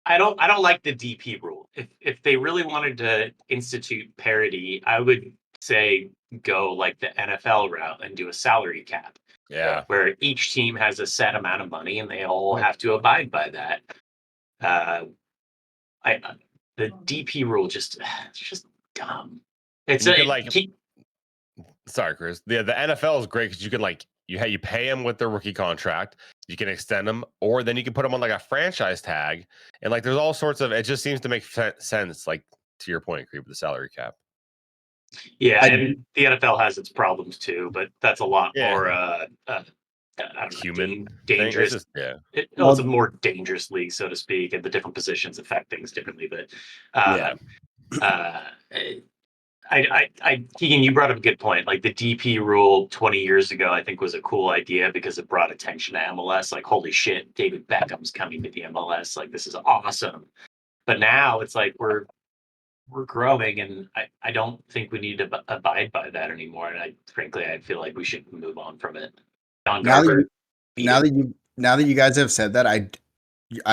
don't like the DP rule. If they really wanted to institute parity, I would say go like the NFL route and do a salary cap. Yeah. Where each team has a set amount of money and they all have to abide by that. The DP rule it's just dumb. Sorry, Chris. The NFL is great because you can you pay them with their rookie contract, you can extend them, or then you can put them on like a franchise tag, and like there's all sorts of. It just seems to make sense. Like to your point, Creep, with the salary cap. Yeah, and the NFL has its problems too, but that's a lot more human, dangerous. It's a more dangerous league, so to speak, and the different positions affect things differently. But Keegan, you brought up a good point. Like the DP rule 20 years ago, I think was a cool idea because it brought attention to MLS. Like, holy shit, David Beckham's coming to the MLS. Like, this is awesome. But now it's like we're growing, and I don't think we need to abide by that anymore. And frankly, I feel like we should move on from it. Now that you guys have said that, I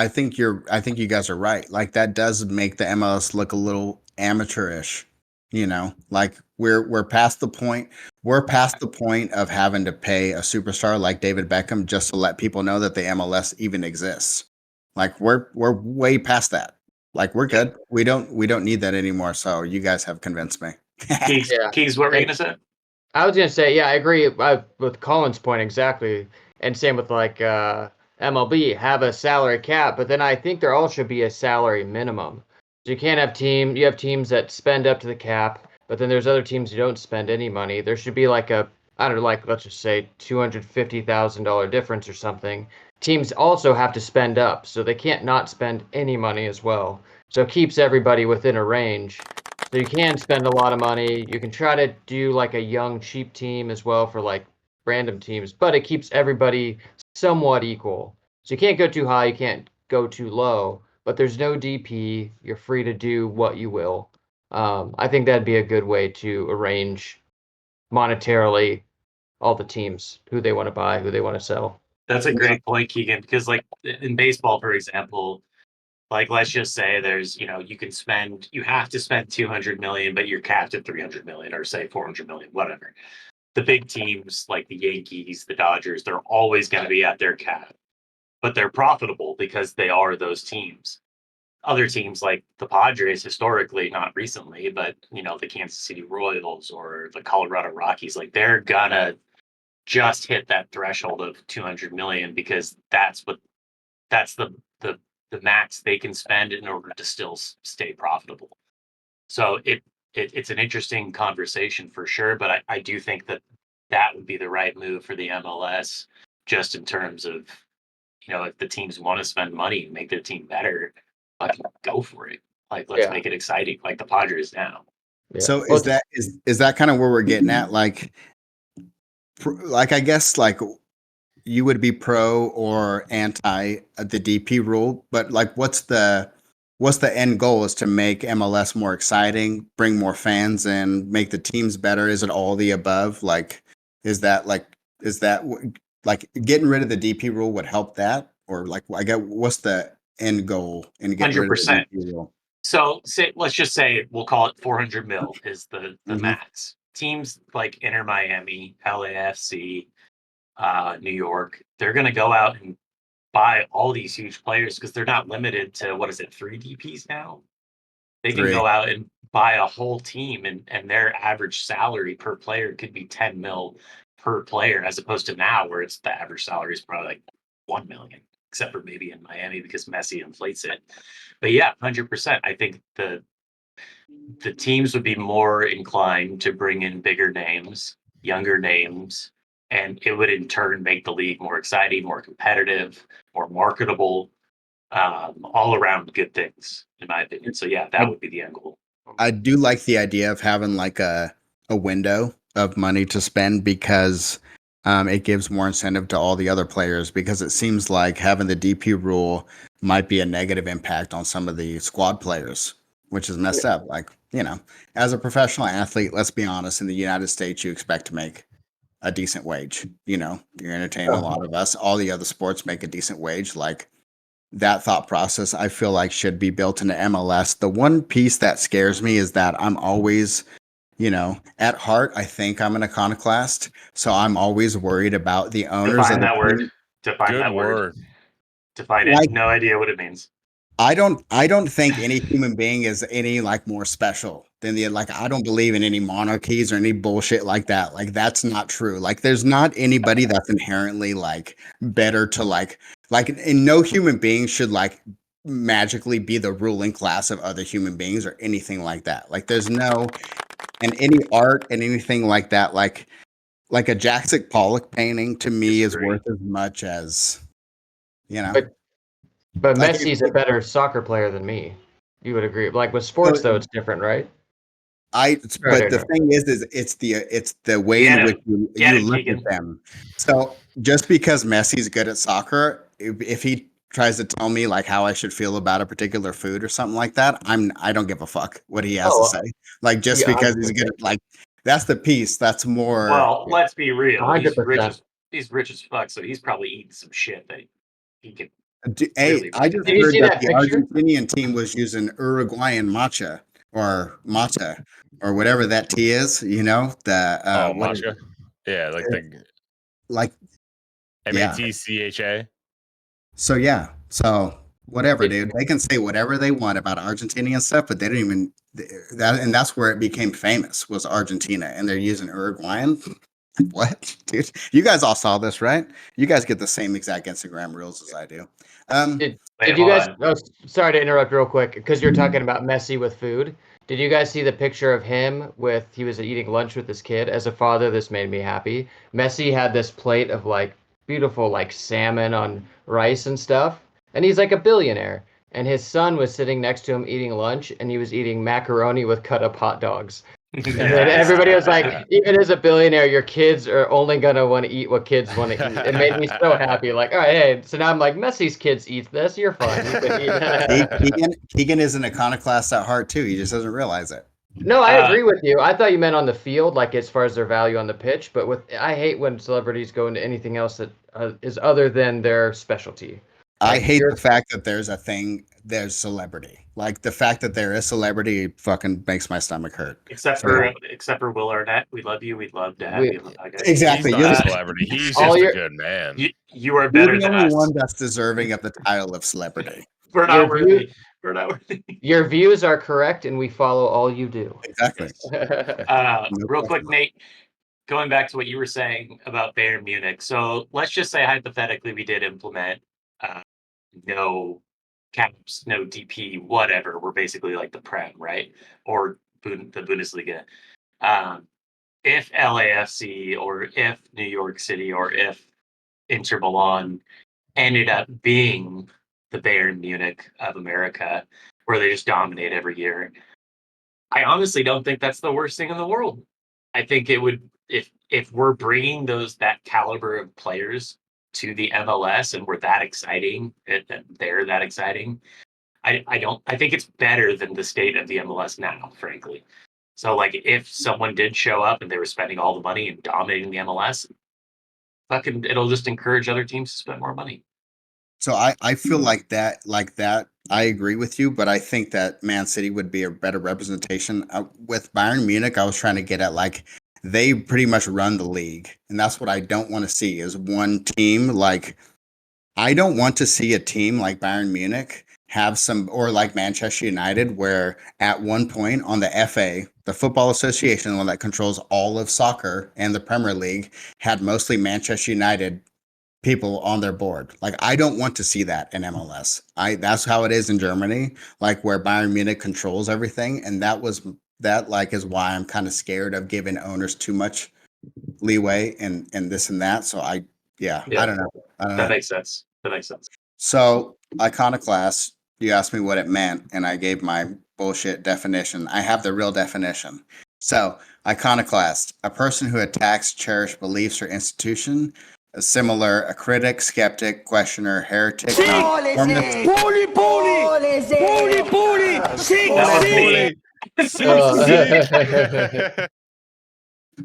think you guys are right. Like that does make the MLS look a little amateurish. Like we're past the point. We're past the point of having to pay a superstar like David Beckham just to let people know that the MLS even exists. Like we're way past that. Like we're good. We don't need that anymore. So you guys have convinced me. Keys, what were you gonna say? I was gonna say, yeah, I agree with Colin's point exactly, and same with like MLB have a salary cap, but then I think there all should be a salary minimum. So you can't have you have teams that spend up to the cap, but then there's other teams who don't spend any money. There should be like let's just say $250,000 difference or something, teams also have to spend up, so they can't not spend any money as well. So it keeps everybody within a range. So you can spend a lot of money. You can try to do like a young, cheap team as well for like random teams, but it keeps everybody somewhat equal. So you can't go too high, you can't go too low, but there's no DP. You're free to do what you will. I think that'd be a good way to arrange monetarily all the teams, who they want to buy, who they want to sell. That's a great point, Keegan, because like in baseball, for example, like let's just say there's, you have to spend 200 million, but you're capped at 300 million or say 400 million, whatever. The big teams like the Yankees, the Dodgers, they're always going to be at their cap, but they're profitable because they are those teams. Other teams like the Padres historically, not recently, but the Kansas City Royals or the Colorado Rockies, like they're gonna just hit that threshold of 200 million because that's the max they can spend in order to still stay profitable. So it's an interesting conversation for sure, but I do think that would be the right move for the MLS, just in terms of if the teams want to spend money and make their team better, go for it. Like let's make it exciting, like the Padres now. Yeah. So is that kind of where we're getting at? Like I guess like you would be pro or anti the DP rule, but like what's the end goal? Is to make MLS more exciting, bring more fans in, make the teams better? Is it all the above? Like is that getting rid of the DP rule would help that? Or like I get what's the end goal in getting rid of the DP rule? So let's just say we'll call it 400 mil is the max. Teams like Inter Miami, LAFC, New York, they're going to go out and buy all these huge players because they're not limited to, 3 DPs now? They can go out and buy a whole team, and their average salary per player could be 10 mil per player, as opposed to now where it's the average salary is probably like 1 million, except for maybe in Miami because Messi inflates it. But yeah, 100%. I think the teams would be more inclined to bring in bigger names, younger names, and it would in turn make the league more exciting, more competitive, more marketable, all around good things, in my opinion. So yeah, that would be the end goal. I do like the idea of having like a window of money to spend because it gives more incentive to all the other players, because it seems like having the DP rule might be a negative impact on some of the squad players, which is messed up. Like, as a professional athlete, let's be honest, in the United States, you expect to make a decent wage. You're entertaining a lot of us. All the other sports make a decent wage. Like that thought process, I feel like should be built into MLS. The one piece that scares me is that I'm always, at heart, I think I'm an iconoclast. So I'm always worried about the owners. Define that word. Define that word. Define it. Like, no idea what it means. I don't think any human being is any like more special than I don't believe in any monarchies or any bullshit like that. Like that's not true. Like there's not anybody that's inherently like better to like and no human being should like magically be the ruling class of other human beings or anything like that. Like there's no, and any art and anything like that, like a Jackson Pollock painting to me is worth as much as, But Messi's a better soccer player than me. You would agree. Like with sports, though, it's different, right? But the thing is it's the way in which you look at them. So just because Messi's good at soccer, if he tries to tell me like how I should feel about a particular food or something like that, I don't give a fuck what he has to say. Like just because he's good at, like that's the piece. That's more. Well, let's be real. 100%. He's rich as fuck, so he's probably eating some shit that he can. Hey, I just heard that the Argentinian team was using Uruguayan matcha or mata or whatever that tea is. Matcha. Yeah, MATCHA. So yeah, so whatever, dude. They can say whatever they want about Argentina and stuff, but they didn't even that, and that's where it became famous was Argentina, and they're using Uruguayan. What, dude? You guys all saw this, right? You guys get the same exact Instagram reels as I do. Did you guys? Oh, sorry to interrupt real quick because you're talking about Messi with food. Did you guys see the picture of him he was eating lunch with his kid? As a father, this made me happy. Messi had this plate of like beautiful like salmon on rice and stuff. And he's like a billionaire. And his son was sitting next to him eating lunch, and he was eating macaroni with cut up hot dogs. And then everybody was like, even as a billionaire, your kids are only gonna want to eat what kids want to eat. It made me so happy. Like, all right, hey, so now I'm like, Messi's kids eat this. You're fine. You can eat. Keegan is an iconoclast at heart too. He just doesn't realize it. No, I agree with you. I thought you meant on the field, like as far as their value on the pitch. But I hate when celebrities go into anything else that is other than their specialty. I hate the fact that there's celebrity. Like the fact that there is celebrity fucking makes my stomach hurt. Except for Will Arnett. We love you. We'd love to have you. Exactly. He's not a celebrity. He's just a good man. You are better than us. One that's deserving of the title of celebrity. We're not worthy. We're not worthy. Your views are correct, and we follow all you do. Exactly. Real quick, Nate, going back to what you were saying about Bayern Munich. So let's just say hypothetically we did implement no caps, no DP, whatever. We're basically like the Prem, right? Or the Bundesliga. If LAFC or if New York City or if Inter Milan ended up being the Bayern Munich of America, where they just dominate every year, I honestly don't think that's the worst thing in the world. I think it would, if we're bringing that caliber of players to the MLS and we're that exciting, they're that exciting, I think it's better than the state of the MLS now, frankly. So like if someone did show up and they were spending all the money and dominating the MLS, it'll just encourage other teams to spend more money. So I feel like that I agree with you, but I think that Man City would be a better representation. With Bayern Munich, I was trying to get at like they pretty much run the league, and that's what I don't want to see is one team. Like I don't want to see a team like Bayern Munich have some, or like Manchester United, where at one point on the FA, the Football Association, the one that controls all of soccer and the Premier League, had mostly Manchester United people on their board. Like I don't want to see that in MLS. That's how it is in Germany, like where Bayern Munich controls everything, and that is why I'm kind of scared of giving owners too much leeway and this and that. So I don't know. That makes sense. So iconoclast, you asked me what it meant, and I gave my bullshit definition. I have the real definition. So iconoclast, a person who attacks cherished beliefs or institution. A critic, skeptic, questioner, heretic.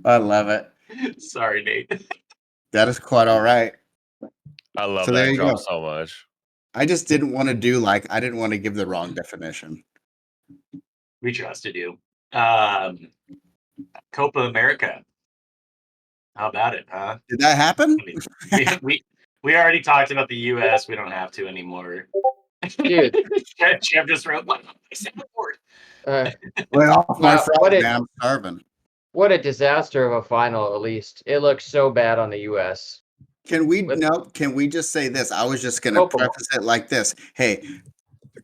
I love it. Sorry, Nate. That is quite all right. I love that drop so much. I just didn't want to I didn't want to give the wrong definition. We trusted you. Copa America. How about it, huh? Did that happen? I mean, we already talked about the U.S. We don't have to anymore. Dude, Jeff just wrote, "What? I said the word." I'm starving. What a disaster of a final! At least it looks so bad on the U.S. Can we just say this? I was just gonna preface it like this. Hey,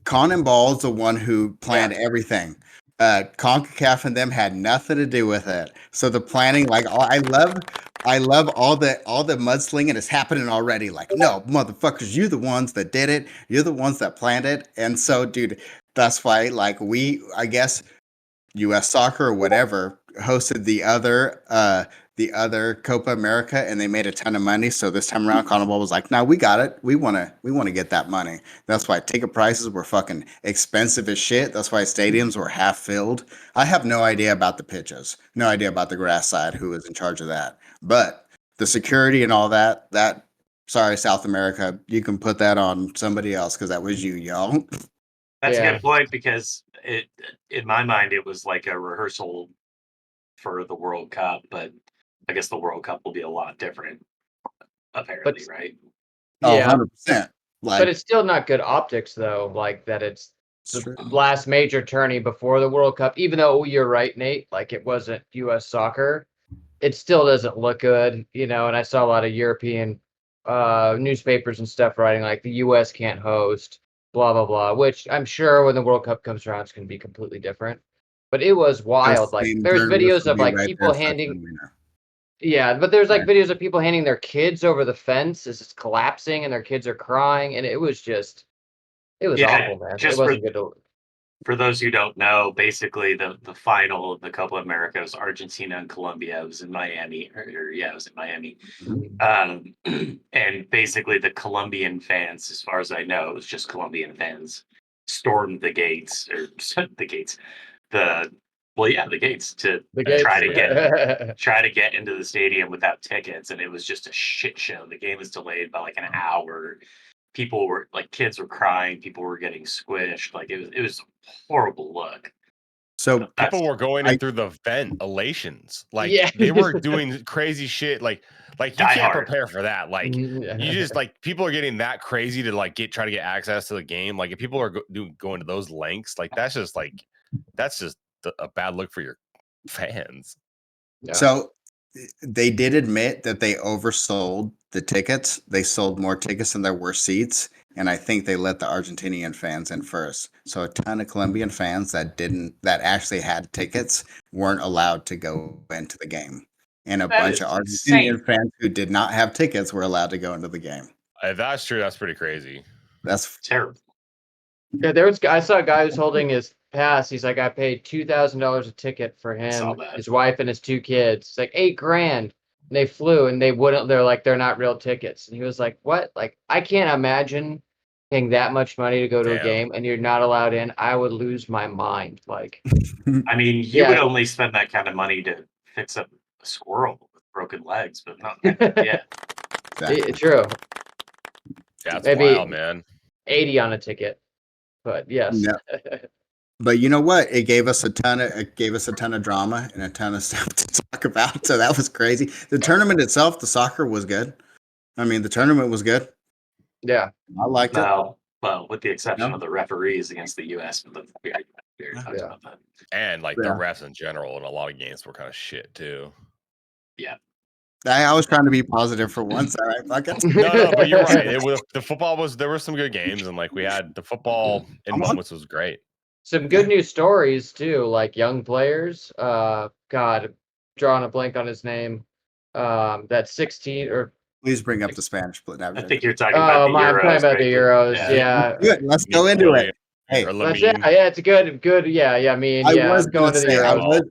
Colin Ball's the one who planned everything. CONCACAF and them had nothing to do with it. So the planning, like I love all the mudslinging is happening already. Like, no, motherfuckers, you're the ones that did it. You're the ones that planned it. And so, dude, that's why like I guess US Soccer or whatever hosted the other Copa America, and they made a ton of money. So this time around, Conmebol was like, "No, we got it. We want to get that money." That's why ticket prices were fucking expensive as shit. That's why stadiums were half filled. I have no idea about the pitches, no idea about the grass side, who was in charge of that. But the security and all that, sorry, South America, you can put that on somebody else because that was you, y'all. That's a good point, because in my mind, it was like a rehearsal for the World Cup, but I guess the World Cup will be a lot different, apparently, right? Oh, 100%. But it's still not good optics, though, like that it's the last major tourney before the World Cup, even though you're right, Nate, like it wasn't U.S. soccer, it still doesn't look good, and I saw a lot of European newspapers and stuff writing like the U.S. can't host, blah, blah, blah, which I'm sure when the World Cup comes around, it's going to be completely different. But it was wild. Like there's videos of like people handing Yeah, but there's like videos of people handing their kids over the fence as it's collapsing and their kids are crying, and it was awful, man. It wasn't good to. For those who don't know, basically the final of the Copa America was Argentina and Colombia. It was in Miami, it was in Miami. And basically the Colombian fans, as far as I know, it was just Colombian fans, stormed the gates or the gates, the gates to try to get into the stadium without tickets, and it was just a shit show. The game was delayed by like an hour. People were like, kids were crying, people were getting squished. Like it was a horrible look. So people were going in through the ventilations. Like they were doing crazy shit. Like you can't prepare for that. Like you just like people are getting that crazy to like try to get access to the game. Like if people are going to those lengths, like that's just a bad look for your fans. Yeah. So they did admit that they oversold the tickets. They sold more tickets than there were seats. And I think they let the Argentinian fans in first. So a ton of Colombian fans that actually had tickets weren't allowed to go into the game. And a bunch of Argentinian fans who did not have tickets were allowed to go into the game. If that's true, that's pretty crazy. That's terrible. Yeah, I saw a guy who's holding his pass. He's like, I paid $2,000 a ticket for him, his wife, and his 2 kids. It's like $8,000. And they flew, and they're not real tickets. And he was like, what? Like, I can't imagine paying that much money to go to a game, and you're not allowed in. I would lose my mind. Like, I mean, you would only spend that kind of money to fix up a squirrel with broken legs, but not. Yeah, true. Yeah, it's wild, man. 80 on a ticket. But yes. Yeah. But you know what? It gave us a ton of drama and a ton of stuff to talk about. So that was crazy. The tournament itself, the soccer was good. I mean, the tournament was good. Yeah. I liked it. Well, with the exception of the referees against the US, but we talked about that. And like the refs in general in a lot of games were kind of shit too. Yeah. I was trying to be positive for once. All right, fuck it. No, but you're right. The football there were some good games, and like we had the football in moments was great. Some good news stories too, like young players. God, drawing a blank on his name. That 16 or. Please bring up the Spanish split. I think you're talking about the Euros. I'm talking about the Euros. Yeah. Good. Let's go into it. Hey, it's a good. Yeah. I mean, I was going to the Euros.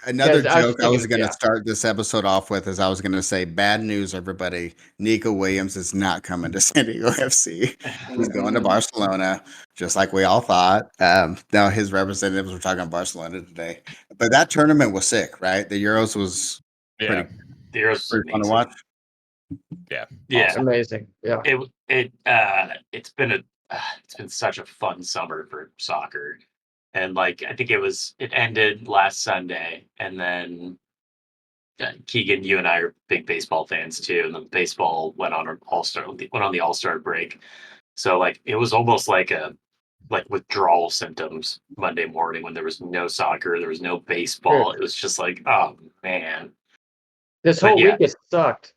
Another joke I was going to start this episode off with is I was going to say, bad news, everybody. Nico Williams is not coming to San Diego FC. He's going to Barcelona, just like we all thought. Now his representatives were talking about Barcelona today. But that tournament was sick, right? The Euros was the Euros was fun to watch. Yeah. It's amazing. Yeah. It's been such a fun summer for soccer. And like, I think it ended last Sunday, and then Keegan, you and I are big baseball fans too. And then baseball went on the All-Star break. So like, it was almost like withdrawal symptoms Monday morning when there was no soccer, there was no baseball. It was just like, oh man, this whole week it sucked.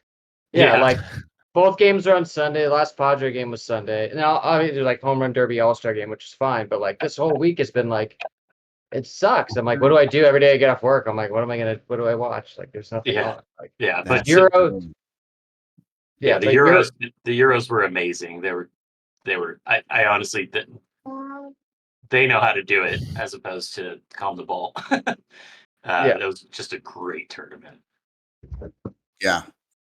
Yeah, like both games are on Sunday. The last Padre game was Sunday. And now obviously like home run derby all-star game, which is fine. But like this whole week has been like, it sucks. I'm like, what do I do every day I get off work? I'm like, what do I watch? Like there's nothing on. Like, but the Euros were amazing. They were I honestly didn't. They know how to do it as opposed to calm the ball. It was just a great tournament. Yeah.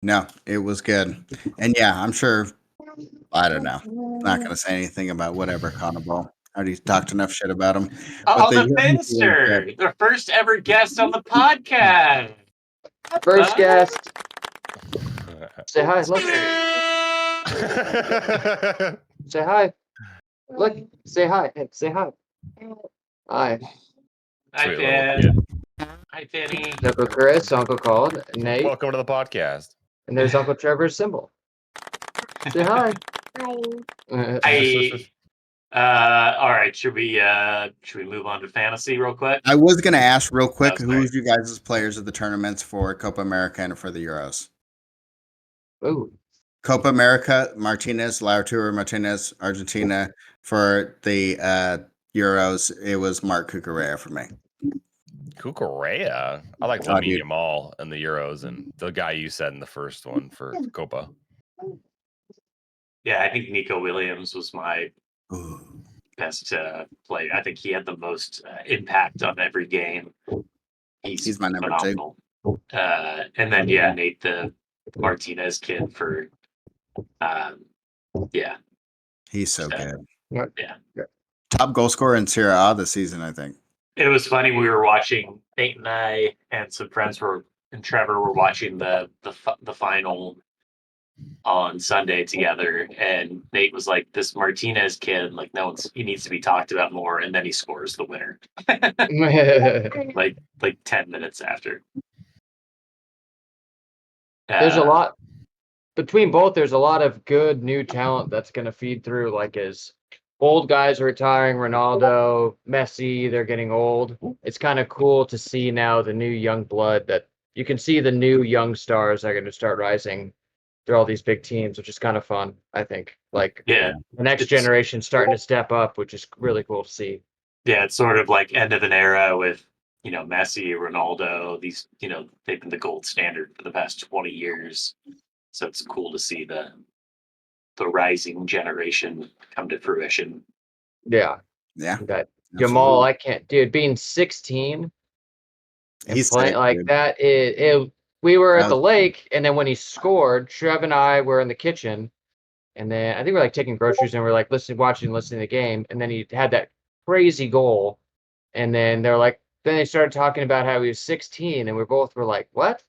No, it was good. And yeah, I'm sure, I don't know. I'm not going to say anything about whatever Connable. I already talked enough shit about him. The Finster, the first ever guest on the podcast. First guest. Say hi. Look. Say hi. Look. Say hi. Say hi. Hi. Hi, Dad. Hi, Penny. Uncle Chris, Uncle Colin, Nate. Welcome to the podcast. And there's Uncle Trevor's symbol. Say hi. Hi. All right. Should we move on to fantasy real quick? I was going to ask real quick, who's you guys' players of the tournaments for Copa America and for the Euros? Ooh. Copa America, Lautaro Martinez, Argentina. For the Euros, it was Mark Cucurella for me. Cucurella. I like Oh, Lamine dude. Yamal in the Euros and the guy you said in the first one for Copa. Yeah, I think Nico Williams was my Ooh. best player. I think he had the most impact on every game. He's my number phenomenal. And then Nate the Martinez kid for He's so good. Yeah. Top goal scorer in Serie A this season, I think. It was funny. We were watching, Nate and I and some friends and Trevor were watching the final on Sunday together, and Nate was like, "This Martinez kid, like, he needs to be talked about more." And then he scores the winner, like 10 minutes after. There's a lot between both. There's a lot of good new talent that's going to feed through. Like as old guys are retiring, Ronaldo, Messi, they're getting old. It's kind of cool to see now the new young blood that you can see the new young stars are going to start rising through all these big teams, which is kind of fun, I think. Like the next generation starting to step up, which is really cool to see. Yeah, it's sort of like end of an era with, Messi, Ronaldo. These, they've been the gold standard for the past 20 years. So it's cool to see the rising generation come to fruition. Yeah. That Jamal, I can't, dude, being 16 and playing like that. We were at the lake, and then when he scored, Trev and I were in the kitchen, and then I think we were like taking groceries, and we are like listening to the game, and then he had that crazy goal, and then then they started talking about how he was 16, and we both were like, "What?"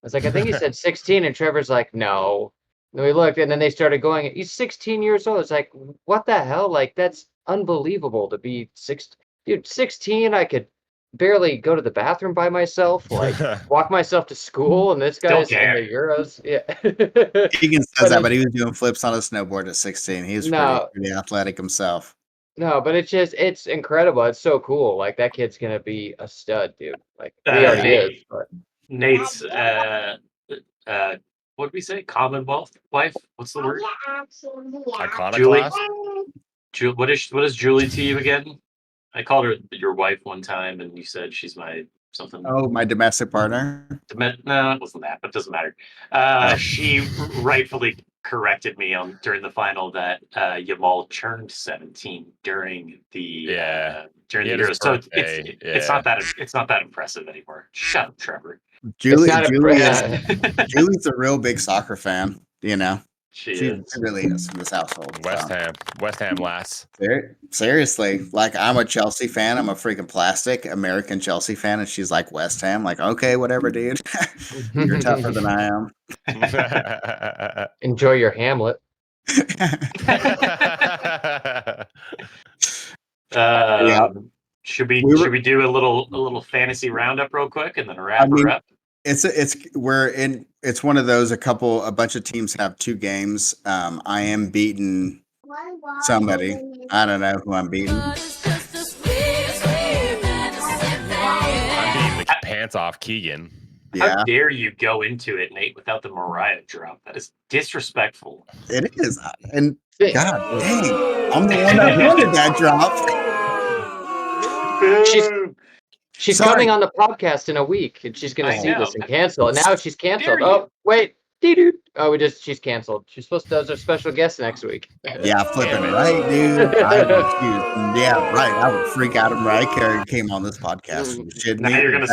I was like, "I think he said 16," and Trevor's like, "No." And we looked, and then they started going, "He's 16 years old." It's like, what the hell? Like, that's unbelievable to be 16. Dude, 16, I could barely go to the bathroom by myself, like walk myself to school, and this guy's in the Euros. Yeah. Keegan says that, but he was doing flips on a snowboard at 16. He was pretty athletic himself. No, but it's incredible. It's so cool. Like that kid's gonna be a stud, dude. Like he already is. But Nate's what did we say? Commonwealth wife? What's the word? Iconoclast. Julie. What is Julie to you again? I called her your wife one time, and you said she's my something. Oh, my domestic partner. No, it wasn't that, but it doesn't matter. She rightfully corrected me during the final that Yamal turned 17 during the Euros. So it's not that impressive anymore. Shut up, Trevor. Julie's a real big soccer fan. She really is in this household. West Ham lass. Seriously, like I'm a Chelsea fan. I'm a freaking plastic American Chelsea fan, and she's like West Ham. Like, okay, whatever, dude. You're tougher than I am. Enjoy your Hamlet. Should we do a little fantasy roundup real quick and then wrap her up? It's one of those. A bunch of teams have 2 games. I am beating somebody. I don't know who I'm beating. I'm beating the pants off Keegan. How dare you go into it, Nate, without the Mariah drop? That is disrespectful. It is, and God dang, I'm the one that wanted that drop. She's coming on the podcast in a week, and she's going to see this and cancel. And now she's canceled. Oh, wait. Oh, she's canceled. She's supposed to have a special guest next week. Yeah, flipping right, dude. I would freak out if Mariah Carey came on this podcast. Now you're gonna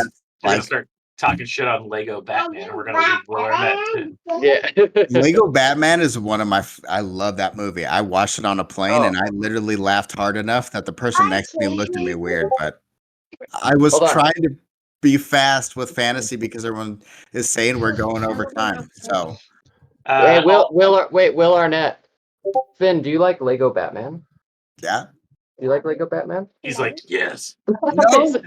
start talking shit on Lego Batman. We're gonna leave Will Arnett too. Yeah. Lego Batman is one of my. I love that movie. I watched it on a plane, and I literally laughed hard enough that the person next to me looked at me weird. But I was trying to be fast with fantasy because everyone is saying we're going over time. So, Will Arnett, Finn, do you like Lego Batman? Yeah. Do you like Lego Batman? He's like, yes. No.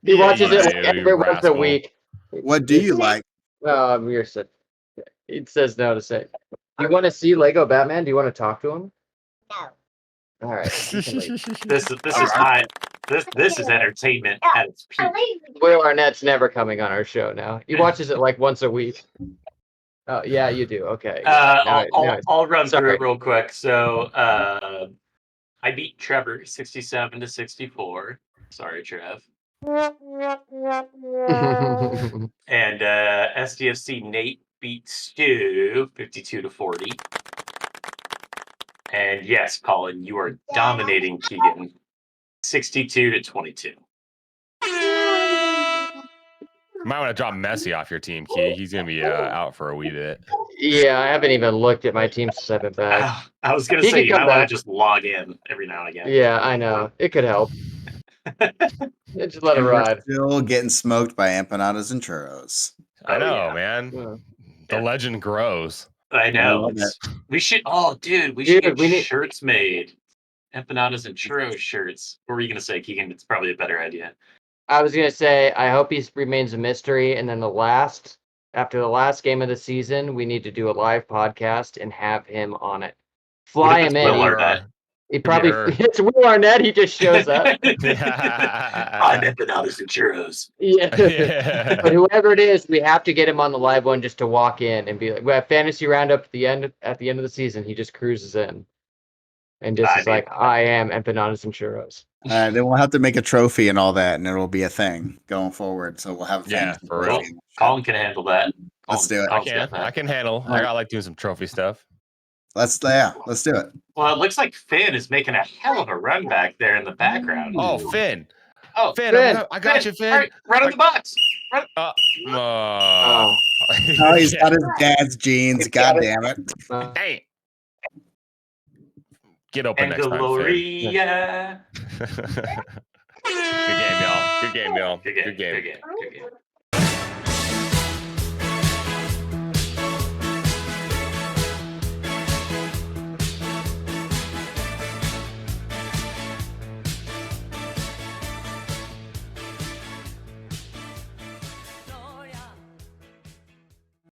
He watches it every once a week. What do you like? It says no to say. You want to see Lego Batman? Do you want to talk to him? No. All right. This is high. This is entertainment at its peak. Will Arnett's never coming on our show now. He watches it like once a week. Oh yeah, you do. Okay. I'll run through it real quick. So I beat Trevor 67-64. Sorry, Trev. And SDFC Nate beat Stu 52-40. And yes, Colin, you are dominating Keegan 62-22. Might want to drop Messi off your team, Key. He's gonna be out for a wee bit. Yeah, I haven't even looked at my team since I've been back. I was gonna He say could you come might want to back. just log in every now and again. Yeah, I know. It could help. Just let it And ride. we're still getting smoked by empanadas and churros. I know, yeah. man. Yeah. The legend grows. I know. love it. We should. Oh, dude, we should Dude, get we need- shirts made. Empanadas and churros shirts. What were you gonna say, Keegan? It's probably a better idea. I was gonna say I hope he remains a mystery, and then after the last game of the season, we need to do a live podcast and have him on it. Fly What if him it's in. Will Arnett? He probably her. it's Will Arnett. He just shows up. On empanadas and churros. Yeah. Yeah. But whoever it is, we have to get him on the live one just to walk in and be like, we have fantasy roundup at the end of the season. He just cruises in and just is like, I am empanadas and churros. Then we'll have to make a trophy and all that, and it'll be a thing going forward. So we'll have a Yeah, fantasy for trophy. real. Colin can handle that. Let's do it. I can handle. I got like doing some trophy stuff. Let's do it. Well, it looks like Finn is making a hell of a run back there in the background. Oh, Finn. Oh, Finn, Finn. I got you, Finn. All right, run in the box. Run. Oh, he's got his dad's jeans. God damn it. Dang. Get open And next time, Finn. Gloria. Good game, y'all. Good game, y'all. Good game. Good game. Good game. Good game.